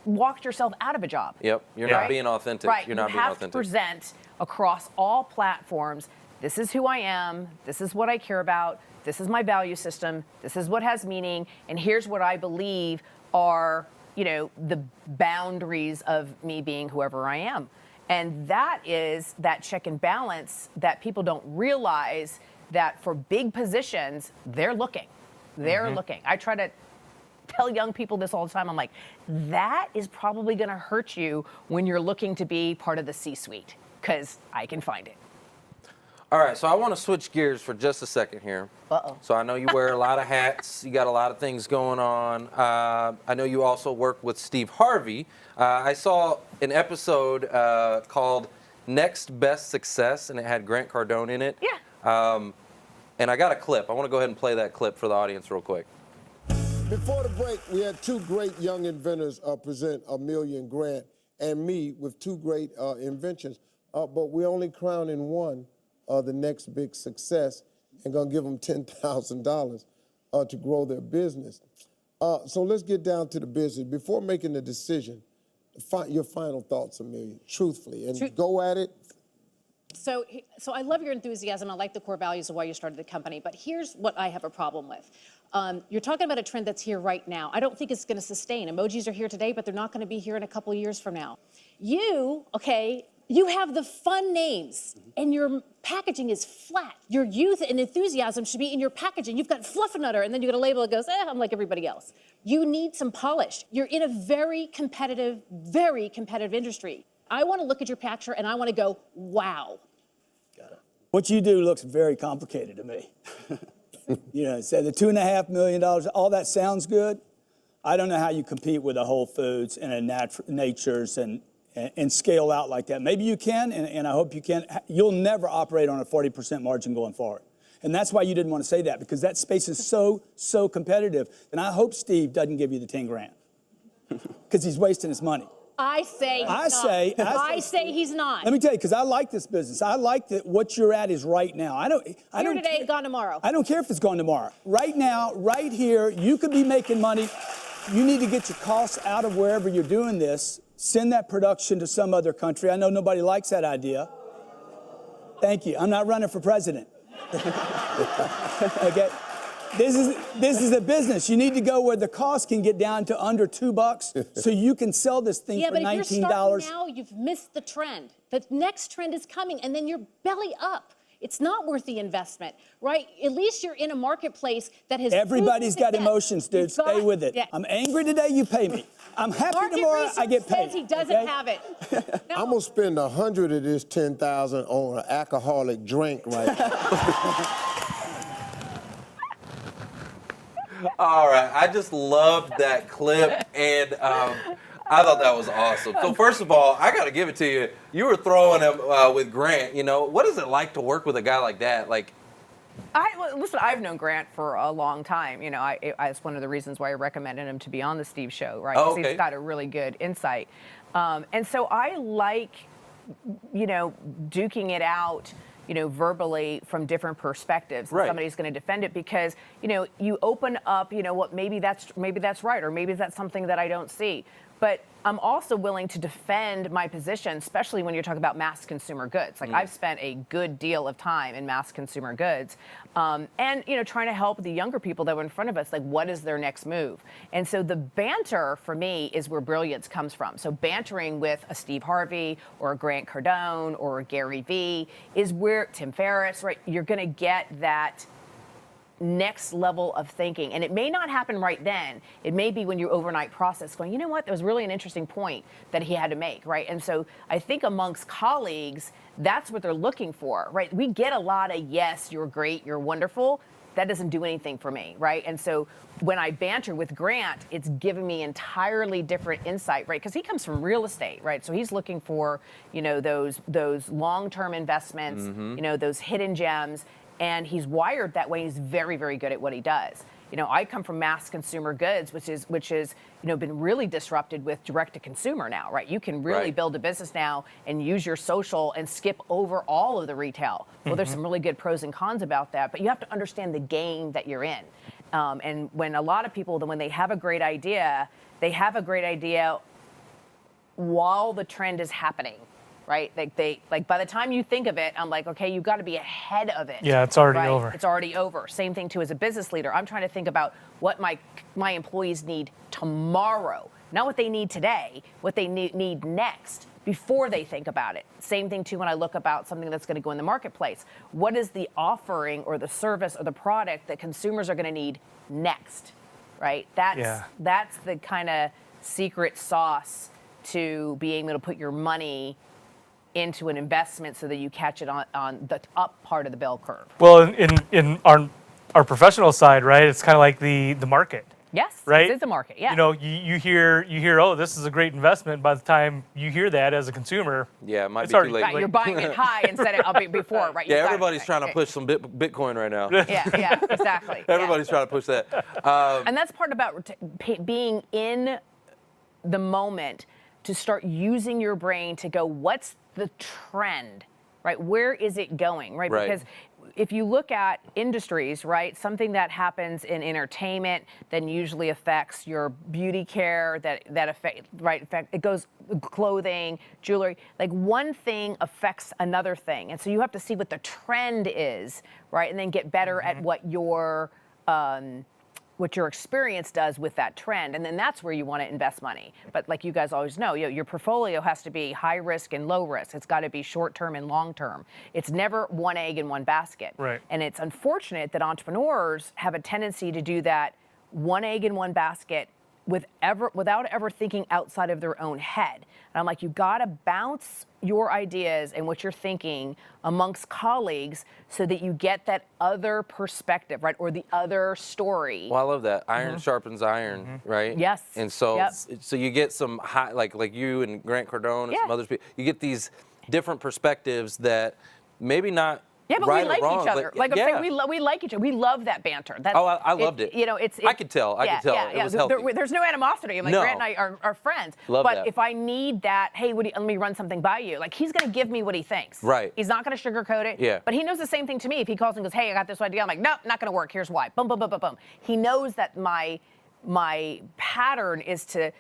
walked yourself out of a job. Yep, you're not being authentic. Right, You're not being you have authentic. to present across all platforms this is who I am, this is what I care about, this is my value system, this is what has meaning, and here's what I believe are, the boundaries of me being whoever I am. And that is that check and balance that people don't realize that for big positions, they're looking. They're looking. I try to tell young people this all the time. I'm like, that is probably going to hurt you when you're looking to be part of the C-suite, because I can find it. All right, so I want to switch gears for just a second here. Uh-oh. So I know you wear a lot of hats. You got a lot of things going on. I know you also work with Steve Harvey. I saw an episode called Next Best Success, and it had Grant Cardone in it. Yeah. And I got a clip. I want to go ahead and play that clip for the audience real quick. Before the break, we had two great young inventors present, Amilya and Grant, and me with two great inventions. But we're only crowning one the next big success and gonna give them $10,000 to grow their business. So let's get down to the business. Before making the decision, your final thoughts, Amilya, truthfully, and go at it. So I love your enthusiasm. I like the core values of why you started the company. But here's what I have a problem with. You're talking about a trend that's here right now. I don't think it's going to sustain. Emojis are here today, but they're not going to be here in a couple of years from now. You have the fun names, and your packaging is flat. Your youth and enthusiasm should be in your packaging. You've got Fluffernutter, and then you got a label that goes, I'm like everybody else. You need some polish. You're in a very competitive industry. I want to look at your picture, and I want to go, wow. Got it. What you do looks very complicated to me. Say the $2.5 million, all that sounds good. I don't know how you compete with a Whole Foods and a Nature's and scale out like that. Maybe you can, and I hope you can. You'll never operate on a 40% margin going forward. And that's why you didn't want to say that, because that space is so competitive. And I hope Steve doesn't give you the 10 grand, because he's wasting his money. I say he's not. Let me tell you, because I like this business. I like that what you're at is right now. I don't today, gone tomorrow. I don't care if it's gone tomorrow. Right now, right here, you could be making money. You need to get your costs out of wherever you're doing this. Send that production to some other country. I know nobody likes that idea. Thank you. I'm not running for president. Okay. This is a business. You need to go where the cost can get down to under $2 so you can sell this thing for $19. Yeah, but if you're starting now, you've missed the trend. The next trend is coming, and then you're belly up. It's not worth the investment, right? At least you're in a marketplace that has... Everybody's got emotions, dude. Stay with it. Yeah. I'm angry today, you pay me. I'm happy tomorrow, I get paid. Says he doesn't have it. No. I'm going to spend 100 of this 10,000 on an alcoholic drink right now. All right, I just loved that clip, and I thought that was awesome. So first of all, I got to give it to you. You were throwing him with Grant. What is it like to work with a guy like that? Listen, I've known Grant for a long time. It's one of the reasons why I recommended him to be on the Steve Show, right? Oh, okay. He's got a really good insight. And so I like, duking it out, verbally from different perspectives. Right. Somebody's going to defend it because, you open up, what maybe that's right, or maybe that's something that I don't see. But I'm also willing to defend my position, especially when you're talking about mass consumer goods. I've spent a good deal of time in mass consumer goods, and trying to help the younger people that were in front of us. What is their next move? And so the banter for me is where brilliance comes from. So bantering with a Steve Harvey or a Grant Cardone or a Gary Vee is where Tim Ferriss, right? You're going to get that next level of thinking. And it may not happen right then. It may be when you overnight process going, you know what, that was really an interesting point that he had to make, right? And so I think amongst colleagues, that's what they're looking for, right? We get a lot of, yes, you're great, you're wonderful. That doesn't do anything for me, right? And so when I banter with Grant, it's giving me entirely different insight, right? Because he comes from real estate, right? So he's looking for, those long-term investments, those hidden gems. And he's wired that way. He's very, very good at what he does. I come from mass consumer goods, which is been really disrupted with direct to consumer now, right? You can really build a business now and use your social and skip over all of the retail. Well, there's some really good pros and cons about that, but you have to understand the game that you're in. And when a lot of people, when they have a great idea, while the trend is happening. right? Like by the time you think of it, I'm like, okay, you've got to be ahead of it. Yeah, it's already right? over. It's already over. Same thing too as a business leader. I'm trying to think about what my employees need tomorrow, not what they need today, what they need next before they think about it. Same thing too when I look about something that's going to go in the marketplace. What is the offering or the service or the product that consumers are going to need next, right? That's the kind of secret sauce to being able to put your money into an investment so that you catch it on the up part of the bell curve. Well, in our professional side, right, it's kind of like the market. Yes, right? It is a market, yeah. You know, you hear, oh, this is a great investment. By the time you hear that as a consumer, yeah, it might it's be too already late. Right, you're buying it high instead of before, right? Yeah, everybody's trying to push some Bitcoin right now. Yeah, exactly. Everybody's trying to push that. And that's part about being in the moment to start using your brain to go, what's the trend, right? Where is it going, right? Because if you look at industries, right, something that happens in entertainment then usually affects your beauty care, that affect, right? It goes clothing, jewelry. Like one thing affects another thing, and so you have to see what the trend is, right, and then get better at what your experience does with that trend, and then that's where you want to invest money. But like you guys always know, your portfolio has to be high risk and low risk. It's got to be short term and long term. It's never one egg in one basket. Right. And it's unfortunate that entrepreneurs have a tendency to do that one egg in one basket without ever thinking outside of their own head. And I'm like, you got to bounce your ideas and what you're thinking amongst colleagues so that you get that other perspective, right? Or the other story. Well, I love that. Iron sharpens iron, right? Yes. And so, so you get some high, like you and Grant Cardone and some other people, you get these different perspectives that maybe not. Yeah, but right we like wrong, each other. Like I'm saying, we like each other. We love that banter. That's, I loved it. You know, it's I could tell. I could tell. Yeah, it was healthy. There's no animosity. I'm like, No. Grant and I are friends. Love but that. if I need that, hey, let me run something by you. Like he's going to give me what he thinks. Right. He's not going to sugarcoat it. Yeah. But he knows the same thing to me. If he calls and goes, hey, I got this idea. I'm like, nope, not going to work. Here's why. Boom, boom, boom, boom, boom. He knows that my pattern is to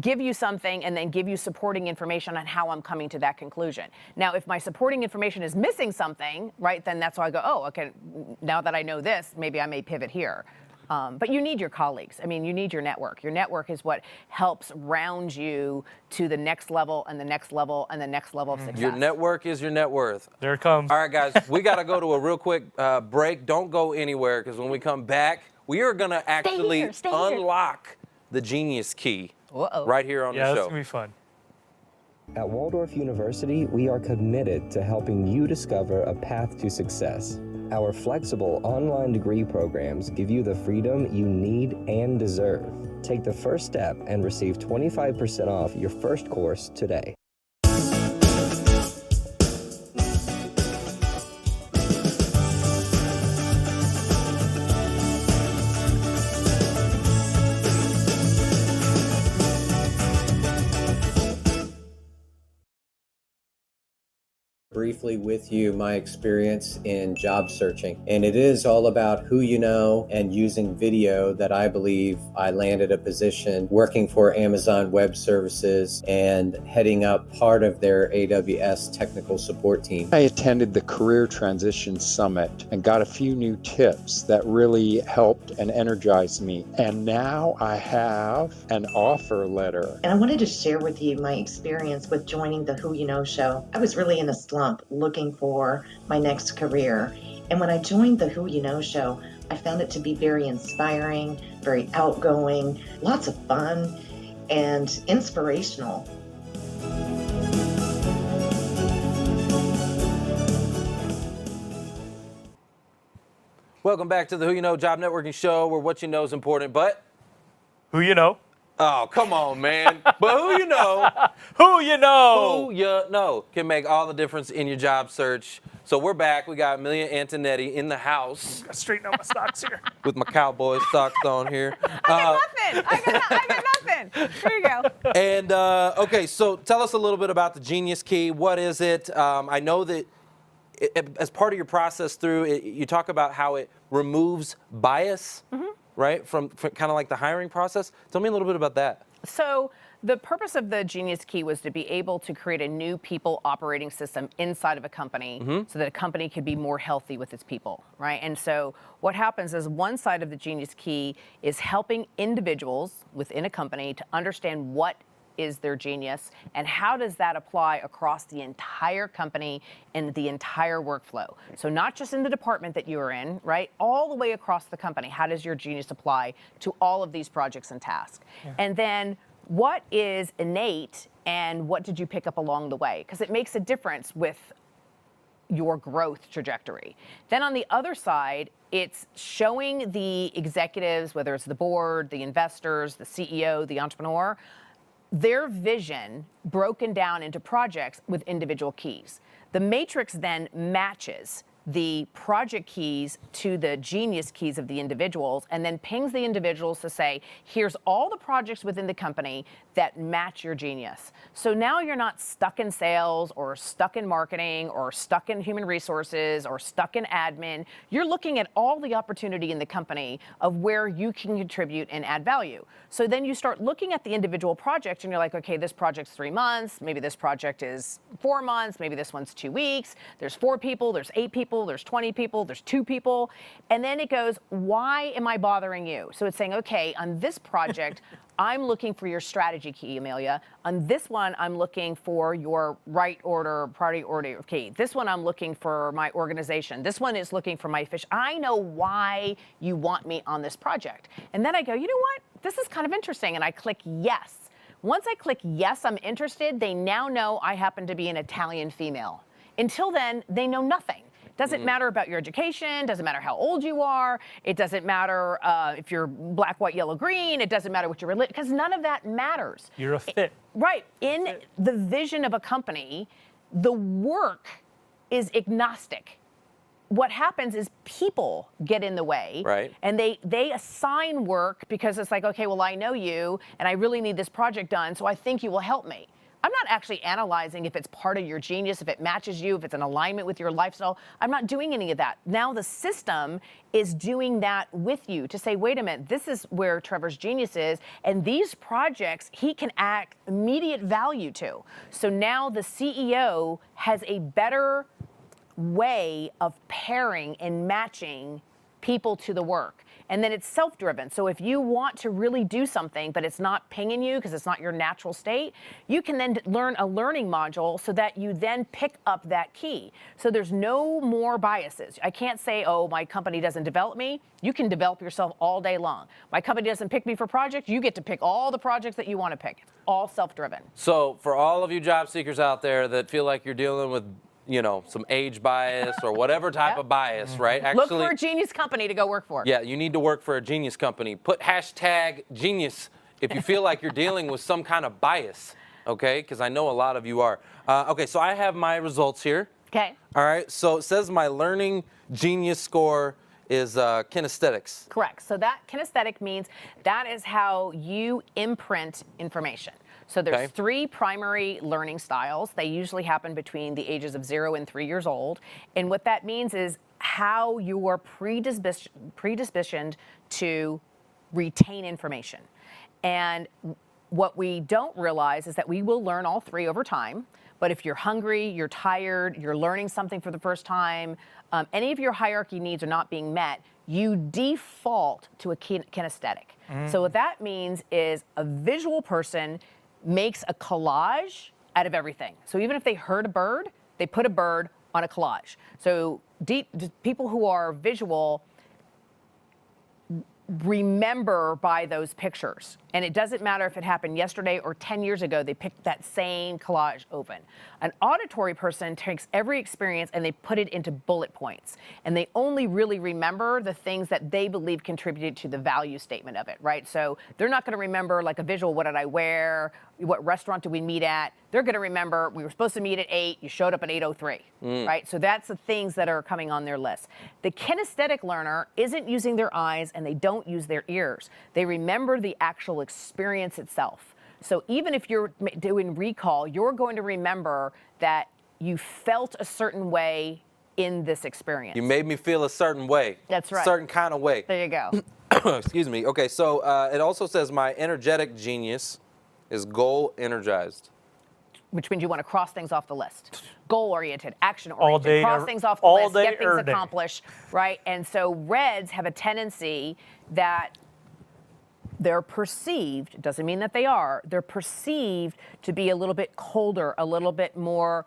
give you something and then give you supporting information on how I'm coming to that conclusion. Now, if my supporting information is missing something, right, then that's why I go, oh, okay, now that I know this, maybe I may pivot here. But you need your colleagues. I mean, you need your network. Your network is what helps round you to the next level and the next level and the next level of success. Your network is your net worth. There it comes. All right, guys, we got to go to a real quick break. Don't go anywhere, because when we come back, we are going to actually unlock the genius key. Right here on the show. Yeah, that's going to be fun. At Waldorf University, we are committed to helping you discover a path to success. Our flexible online degree programs give you the freedom you need and deserve. Take the first step and receive 25% off your first course today. Briefly with you my experience in job searching, and it is all about who you know and using video that I believe I landed a position working for Amazon Web Services and heading up part of their AWS technical support team. I attended the Career Transition Summit and got a few new tips that really helped and energized me. And now I have an offer letter. And I wanted to share with you my experience with joining the Who You Know show. I was really in a slump looking for my next career. And when I joined the Who You Know show, I found it to be very inspiring, very outgoing, lots of fun, and inspirational. Welcome back to the Who You Know Job Networking Show, where what you know is important, but who you know. Oh, come on, man. But who you know, who you know can make all the difference in your job search. So we're back. We got Amilya Antonetti in the house. Gotta straighten out my stocks here. With my cowboy socks on here. I got nothing. There you go. And, okay, so tell us a little bit about the Genius Key. What is it? I know that as part of your process through it, you talk about how it removes bias, right, from kind of like the hiring process. Tell me a little bit about that. So The purpose of the Genius Key was to be able to create a new people operating system inside of a company so that a company could be more healthy with its people, right? And so what happens is one side of the Genius Key is helping individuals within a company to understand what is their genius and how does that apply across the entire company and the entire workflow. So not just in the department that you are in, right? All the way across the company, how does your genius apply to all of these projects and tasks? Yeah. And then what is innate and what did you pick up along the way? Because it makes a difference with your growth trajectory. Then on the other side, it's showing the executives, whether it's the board, the investors, the CEO, the entrepreneur, their vision broken down into projects with individual keys. The matrix then matches the project keys to the genius keys of the individuals and then pings the individuals to say, here's all the projects within the company that match your genius. So now you're not stuck in sales or stuck in marketing or stuck in human resources or stuck in admin. You're looking at all the opportunity in the company of where you can contribute and add value. So then you start looking at the individual project and you're like, okay, this project's 3 months, maybe this project is 4 months, maybe this one's 2 weeks, there's 4 people, there's 8 people, there's 20 people, there's 2 people. And then it goes, why am I bothering you? So it's saying, okay, on this project, I'm looking for your strategy key, Amelia. On this one, I'm looking for your right order, priority order key. This one, I'm looking for my organization. This one is looking for my fish. I know why you want me on this project. And then I go, you know what? This is kind of interesting. And I click yes. Once I click yes, I'm interested, they now know I happen to be an Italian female. Until then, they know nothing. Doesn't matter about your education, doesn't matter how old you are, it doesn't matter if you're black, white, yellow, green, it doesn't matter what your religion, because none of that matters. You're a fit. Right. In the vision of a company, the work is agnostic. What happens is people get in the way, right? And they assign work because it's like, okay, well, I know you, and I really need this project done, so I think you will help me. I'm not actually analyzing if it's part of your genius, if it matches you, if it's in alignment with your lifestyle. I'm not doing any of that. Now the system is doing that with you to say, wait a minute, this is where Trevor's genius is, and these projects he can add immediate value to. So now the CEO has a better way of pairing and matching people to the work. And then it's self-driven. So if you want to really do something, but it's not pinging you because it's not your natural state, you can then learn a learning module so that you then pick up that key. So there's no more biases. I can't say, oh, my company doesn't develop me. You can develop yourself all day long. My company doesn't pick me for projects. You get to pick all the projects that you want to pick. It's all self-driven. So for all of you job seekers out there that feel like you're dealing with, you know, some age bias or whatever type of bias, right? Actually, look for a genius company to go work for. Yeah, you need to work for a genius company. Put hashtag genius if you feel like you're dealing with some kind of bias, okay? Because I know a lot of you are. Okay, so I have my results here. Okay. All right, so it says my learning genius score is kinesthetics. Correct. So that kinesthetic means that is how you imprint information. So there's 3 primary learning styles. They usually happen between the ages of 0 and 3 years old. And what that means is how you are predispositioned to retain information. And what we don't realize is that we will learn all 3 over time. But if you're hungry, you're tired, you're learning something for the first time, any of your hierarchy needs are not being met, you default to a kinesthetic. So what that means is a visual person makes a collage out of everything. So even if they heard a bird, they put a bird on a collage. So people who are visual remember by those pictures. And it doesn't matter if it happened yesterday or 10 years ago, they picked that same collage open. An auditory person takes every experience and they put it into bullet points. And they only really remember the things that they believe contributed to the value statement of it, right? So they're not gonna remember like a visual, what did I wear? What restaurant did we meet at? They're gonna remember we were supposed to meet at 8, you showed up at 8:03, right? So that's the things that are coming on their list. The kinesthetic learner isn't using their eyes and they don't use their ears. They remember the actual experience itself. So even if you're doing recall, you're going to remember that you felt a certain way in this experience. You made me feel a certain way. That's right. Certain kind of way. There you go. Excuse me. Okay, so it also says my energetic genius is goal energized. Which means you want to cross things off the list. Goal-oriented, All action-oriented, day, cross things off the all list, day, get things every day. accomplished, right? And so reds have a tendency that they're perceived, doesn't mean that they are, they're perceived to be a little bit colder, a little bit more,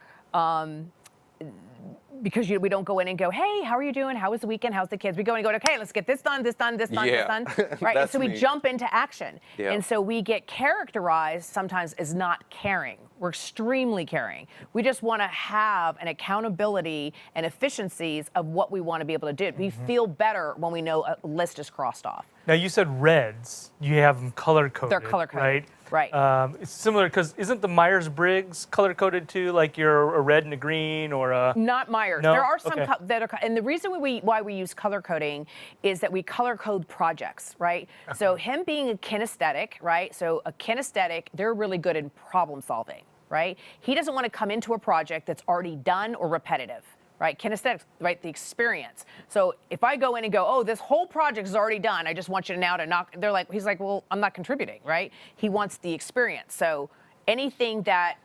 because we don't go in and go, hey, how are you doing? How was the weekend? How's the kids? We go and go, okay, let's get this done, this done, this done, this done, right? And so we jump into action. Yeah. And so we get characterized sometimes as not caring. We're extremely caring. We just want to have an accountability and efficiencies of what we want to be able to do. We feel better when we know a list is crossed off. Now you said reds. You have them color coded. They're color coded, right? Right. It's similar because isn't the Myers-Briggs color coded too? Like you're a red and a green or a. Not Myers. No? There are some Okay. that are, and the reason why we use color coding is that we color code projects, right? So him being a kinesthetic, right? So a kinesthetic, they're really good in problem solving, right? He doesn't want to come into a project that's already done or repetitive. Right, kinesthetics, right, the experience. So if I go in and go, oh, this whole project is already done, I just want you to now to knock, he's like, well, I'm not contributing, right? He wants the experience. So anything that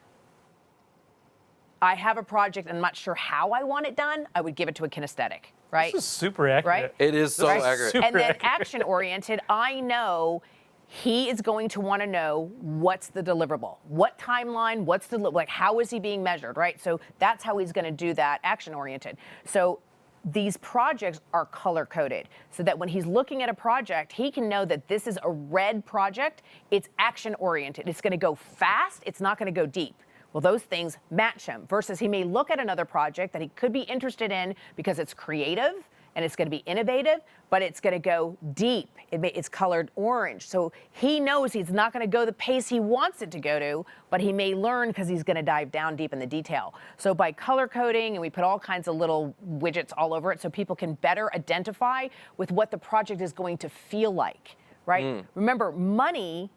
I have a project and I'm not sure how I want it done, I would give it to a kinesthetic, right? This is super accurate. Right? It is so Right? accurate. And then action-oriented, I know he is going to want to know what's the deliverable, what timeline, what's the, like, how is he being measured, right? So that's how he's going to do that, action-oriented. So these projects are color-coded so that when he's looking at a project, he can know that this is a red project, it's action-oriented. It's going to go fast, it's not going to go deep. Well, those things match him versus he may look at another project that he could be interested in because it's creative and it's going to be innovative, but it's going to go deep. It's colored orange. So he knows he's not going to go the pace he wants it to go to, but he may learn because he's going to dive down deep in the detail. So by color coding, and we put all kinds of little widgets all over it so people can better identify with what the project is going to feel like, right? Remember, money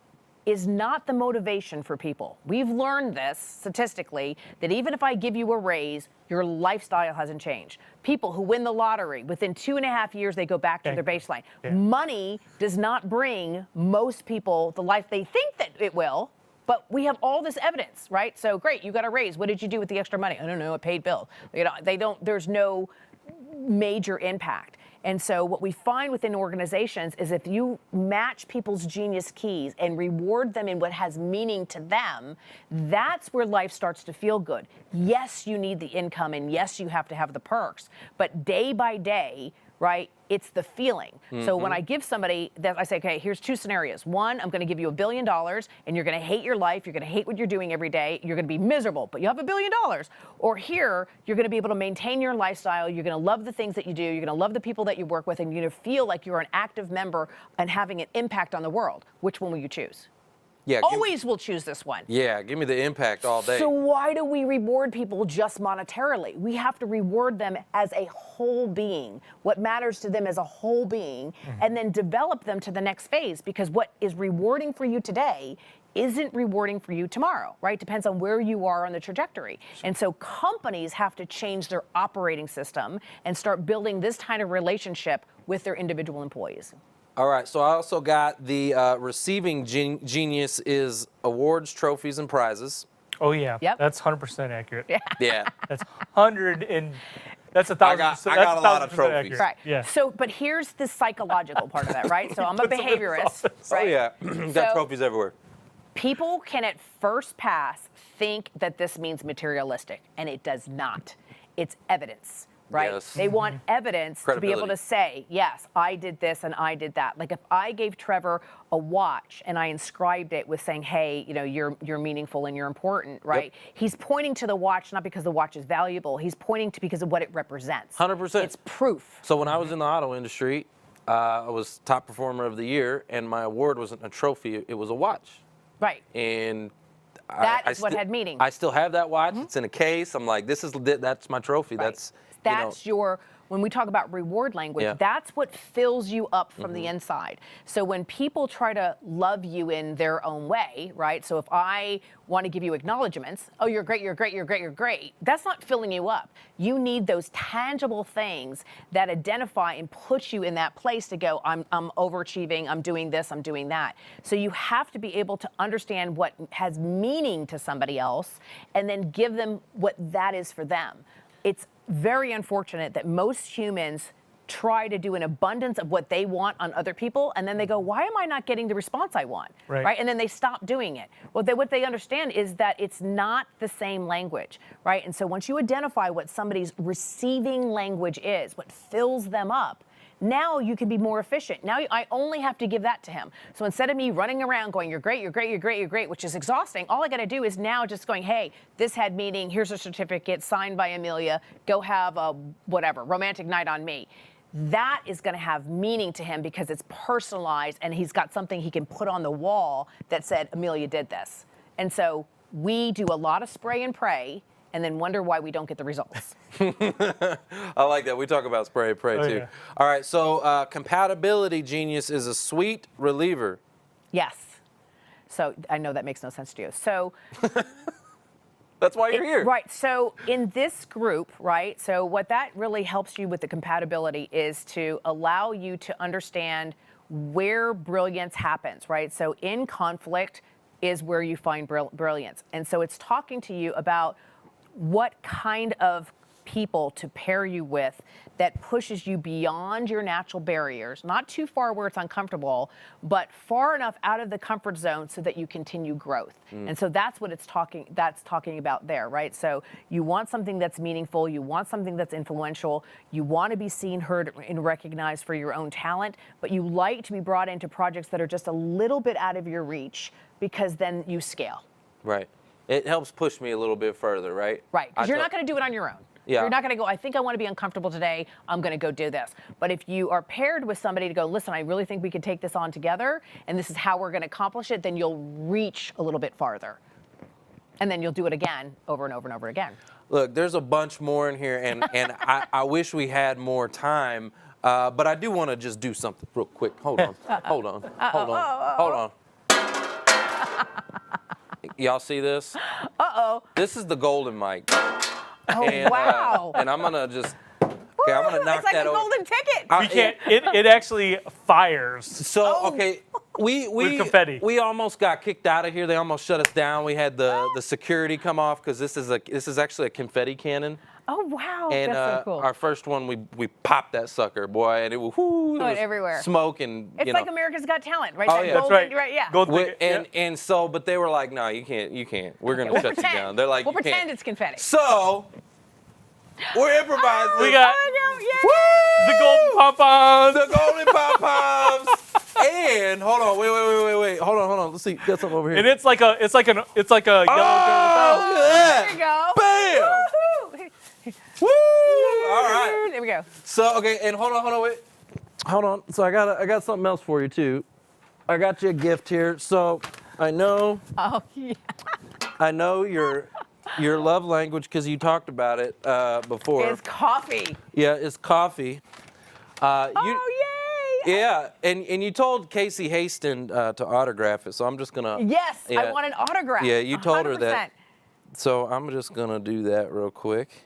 is not the motivation for people. We've learned this statistically, that even if I give you a raise, your lifestyle hasn't changed. People who win the lottery, within 2.5 years, they go back to their baseline. Yeah. Money does not bring most people the life they think that it will, but we have all this evidence, right? So great, you got a raise. What did you do with the extra money? I don't know, a paid bill. You know, there's no major impact. And so what we find within organizations is if you match people's genius keys and reward them in what has meaning to them, that's where life starts to feel good. Yes, you need the income, and yes, you have to have the perks, but day by day, right, it's the feeling. So when I give somebody that, I say, okay, here's two scenarios. One, I'm going to give you $1 billion, and you're going to hate your life. You're going to hate what you're doing every day. You're going to be miserable, but you have $1 billion. Or here, you're going to be able to maintain your lifestyle. You're going to love the things that you do. You're going to love the people that you work with, and you're going to feel like you're an active member and having an impact on the world. Which one will you choose? Yeah, Always will choose this one. Yeah, give me the impact all day. So why do we reward people just monetarily? We have to reward them as a whole being, what matters to them as a whole being, and then develop them to the next phase, because what is rewarding for you today isn't rewarding for you tomorrow, right? Depends on where you are on the trajectory. And so companies have to change their operating system and start building this kind of relationship with their individual employees. All right, so I also got the receiving genius is awards, trophies, and prizes. Oh yeah, Yep. that's 100% accurate. Yeah. That's 100 and that's 1,000%. I got a lot of 1,000% trophies. accurate. Right. Yeah. So, but here's the psychological part of that, right? So I'm a behaviorist, right? Oh yeah, got So- trophies everywhere. People can at first pass think that this means materialistic, and it does not. It's evidence, right? Yes. They want evidence to be able Credibility. to say, yes, I did this and I did that. Like if I gave Trevor a watch and I inscribed it with saying, hey, you know, you're meaningful and you're important, right? He's pointing to the watch not because the watch is valuable. He's pointing to because of what it represents. 100%. It's proof. So when I was in the auto industry, I was top performer of the year, and my award wasn't a trophy; it was a watch. Right. And That is what had meaning. I still have that watch. It's in a case. I'm like, that's my trophy. Right. That's That's your when we talk about reward language, that's what fills you up from the inside. So when people try to love you in their own way, right? So if I want to give you acknowledgments, oh, you're great, you're great, you're great, you're great. That's not filling you up. You need those tangible things that identify and put you in that place to go, I'm overachieving, I'm doing this, I'm doing that. So you have to be able to understand what has meaning to somebody else and then give them what that is for them. It's very unfortunate that most humans try to do an abundance of what they want on other people, and then they go, why am I not getting the response I want? Right? And then they stop doing it. Well, what they understand is that it's not the same language, right? And so once you identify what somebody's receiving language is, what fills them up, now you can be more efficient. Now I only have to give that to him. So instead of me running around going, you're great, you're great, you're great, you're great, which is exhausting, all I got to do is now just going, hey, this had meaning, here's a certificate signed by Amilya, go have a whatever, romantic night on me. That is going to have meaning to him because it's personalized and he's got something he can put on the wall that said, Amilya did this. And so we do a lot of spray and pray and then wonder why we don't get the results. I like that. We talk about spray and pray too. Yeah. All right, so compatibility, genius, is a sweet reliever. Yes. So I know that makes no sense to you. So that's why you're here. Right. So in this group, right, so what that really helps you with the compatibility is to allow you to understand where brilliance happens, right? So in conflict is where you find brilliance. And so it's talking to you about what kind of people to pair you with that pushes you beyond your natural barriers, not too far where it's uncomfortable, but far enough out of the comfort zone so that you continue growth. And so that's what it's talking about there, right? So you want something that's meaningful, you want something that's influential, you want to be seen, heard, and recognized for your own talent, but you like to be brought into projects that are just a little bit out of your reach because then you scale. Right. It helps push me a little bit further, right? Right, because you're not going to do it on your own. Yeah. You're not going to go, I think I want to be uncomfortable today, I'm going to go do this. But if you are paired with somebody to go, listen, I really think we could take this on together, and this is how we're going to accomplish it, then you'll reach a little bit farther. And then you'll do it again, over and over and over again. Look, there's a bunch more in here, and I wish we had more time, but I do want to just do something real quick. Hold on, hold on, hold on, hold on. Y'all see this? Uh-oh. This is the golden mic. Oh, and, wow. And I'm gonna just, okay, I'm gonna knock it's like that a over. golden ticket. We can't. It actually fires. So okay, with confetti. We almost got kicked out of here. They almost shut us down. We had the security come off because this is actually a confetti cannon. Oh wow, And that's so cool. our first one, we popped that sucker, boy, and it was, whoo, it was everywhere. smoke and It's like America's Got Talent, right? Oh, That yeah. golden, That's right. Right, yeah. Gold With- ticket, and so, but they were like, no, you can't. We're gonna We'll shut pretend. you down. They're like, we'll you pretend can't. it's confetti. So we're improvising. We got the golden pom-poms. The golden pom-poms. And hold on, wait. Hold on. Let's see, got something over here. And it's like a yellow girl. Oh, yeah. There you go. Bam. Woo-hoo. Woo! All right. There we go. So okay, and hold on, wait. Hold on. So I got something else for you too. I got you a gift here. So I know. Oh yeah. I know your love language because you talked about it before. It's coffee. Yeah, it's coffee. Oh yay! Yeah, and you told Casey Haston to autograph it, so I'm just gonna. Yes, Yeah. I want an autograph. Yeah, you told her 100%. that. So I'm just gonna do that real quick.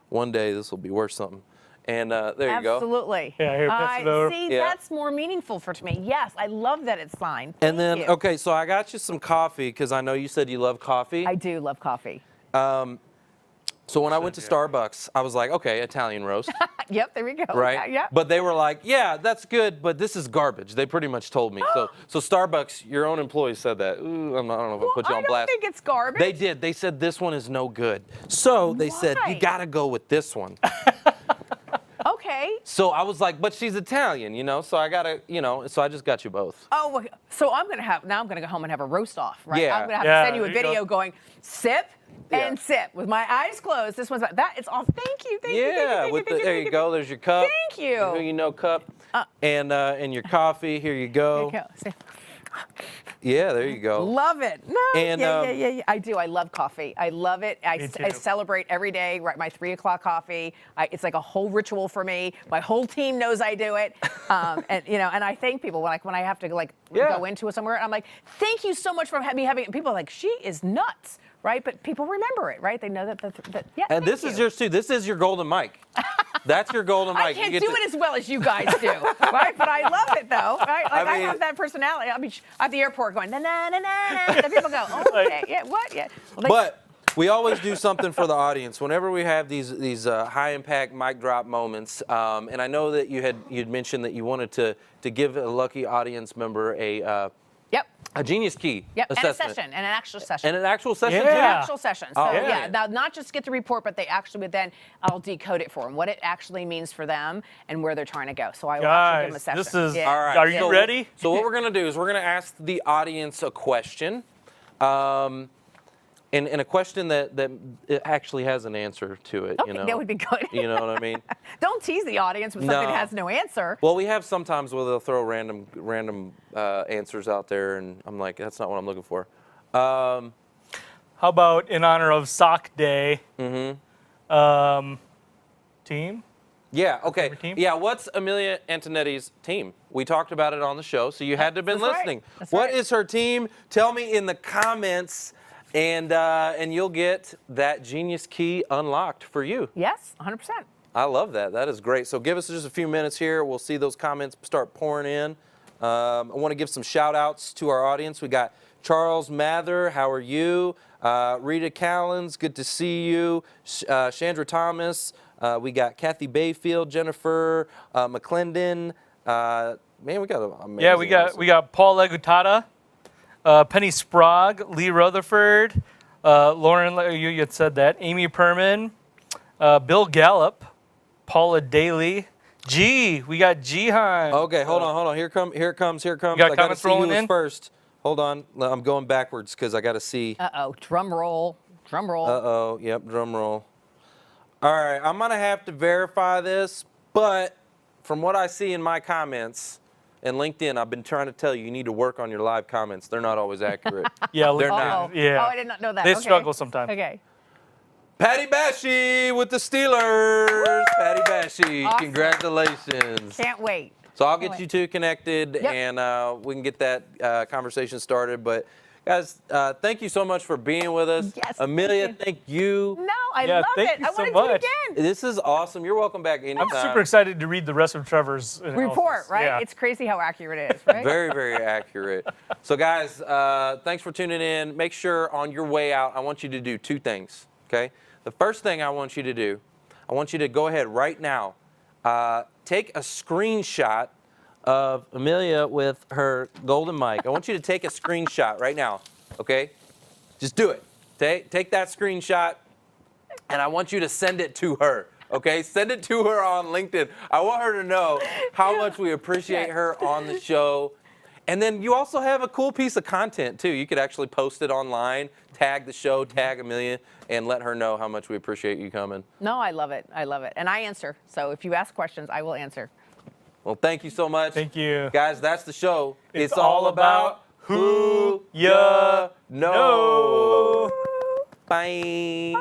One day this will be worth something. And there you go. Absolutely. Yeah, here, pass it over. See, Yeah. that's more meaningful for me. Yes, I love that it's signed. And then, Thank you. okay, so I got you some coffee because I know you said you love coffee. I do love coffee. So when I went to Starbucks, I was like, okay, Italian roast, Yep, there we go. right? Yeah. But they were like, yeah, that's good, but this is garbage. They pretty much told me. So Starbucks, your own employees said that. Ooh, I don't know if I put you on I blast. don't think it's garbage. They did. They said this one is no good. So they said, you Why? got to go with this one. Okay. So I was like, but she's Italian, you know, so I got to, so I just got you both. Oh, so I'm gonna go home and have a roast off, right? Yeah. I'm gonna have Yeah, to send you a there you video go. going sip and sip with my eyes closed. This one's that. It's off. Thank you. Yeah, there you go. There's your cup. Thank you. Who you know cup. And your coffee. Here you go. There you go. Yeah, there you go. Love it. No, And, yeah. I do. I love coffee. I love it. I celebrate every day. Right, my 3 o'clock coffee. It's like a whole ritual for me. My whole team knows I do it. And and I thank people when I have to go into it somewhere. I'm like, thank you so much for me having it. People are like, she is nuts, right? But people remember it, right? They know that. Yeah. And this is yours too. This is your golden mic. That's your golden mic. I can't do it as well as you guys do, right? But I love it though, right? Like I have that personality. I'll be at the airport going na na na na. And people go, oh, okay, yeah, what, yeah. Well, but we always do something for the audience whenever we have these high impact mic drop moments. And I know that you'd mentioned that you wanted to give a lucky audience member a Genius Key assessment. And an actual session. And an actual session? Yeah. An actual session. So, yeah. Now, not just get the report, but they actually would then, I'll decode it for them, what it actually means for them and where they're trying to go. So I will actually give them a session. This is, all right. Are you ready? So what we're going to do is we're going to ask the audience a question. And a question that it actually has an answer to it. Okay, that would be good. You know what I mean? Don't tease the audience with something that has no answer. Well, we have sometimes where they'll throw random answers out there, and I'm like, that's not what I'm looking for. How about in honor of Sock Day? Team? Yeah, okay. Yeah, what's Amilya Antonetti's team? We talked about it on the show, so you had to have been listening. That's What is her team? Tell me in the comments. And you'll get that Genius Key unlocked for you. Yes, 100%. I love that. That is great. So give us just a few minutes here. We'll see those comments start pouring in. I want to give some shout outs to our audience. We got Charles Mather, how are you? Rita Callens, good to see you. Chandra Thomas. We got Kathy Bayfield, Jennifer McClendon. Man, we got amazing. Yeah, we got Paul Legutata. Penny Sprague, Lee Rutherford, Lauren, you had said that, Amy Perman, Bill Gallup, Paula Daly. We got Jihan. Okay, hold on. Here it comes. You got I got to comments see rolling who's in? first. Hold on. I'm going backwards because I got to see. Uh-oh, drum roll. Uh-oh, yep, drum roll. All right, I'm going to have to verify this, but from what I see in my comments, and LinkedIn, I've been trying to tell you, you need to work on your live comments. They're not always accurate. Yeah, they're not. Yeah. Oh, I did not know that. They Okay. struggle sometimes. Okay. Patty Bashy with the Steelers. Woo! Patty Bashy, Awesome. congratulations. Can't wait. So I'll get you two connected, Yep. and we can get that conversation started. But guys, thank you so much for being with us. Yes, Amelia, thank you. No, I love thank it. you I so want to much. do it again. This is awesome. You're welcome back anytime. I'm super excited to read the rest of Trevor's Report, right? Yeah. It's crazy how accurate it is, right? Very, very accurate. So guys, thanks for tuning in. Make sure on your way out, I want you to do two things, okay? The first thing I want you to do, I want you to go ahead right now, take a screenshot of Amelia with her golden mic. I want you to take a screenshot right now, okay? Just do it. Take that screenshot, and I want you to send it to her, okay? Send it to her on LinkedIn. I want her to know how much we appreciate her on the show. And then you also have a cool piece of content, too. You could actually post it online, tag the show, tag Amelia, and let her know how much we appreciate you coming. No, I love it. I love it. And I answer. So if you ask questions, I will answer. Well, thank you so much. Thank you. Guys, that's the show. It's all about who ya know. Bye.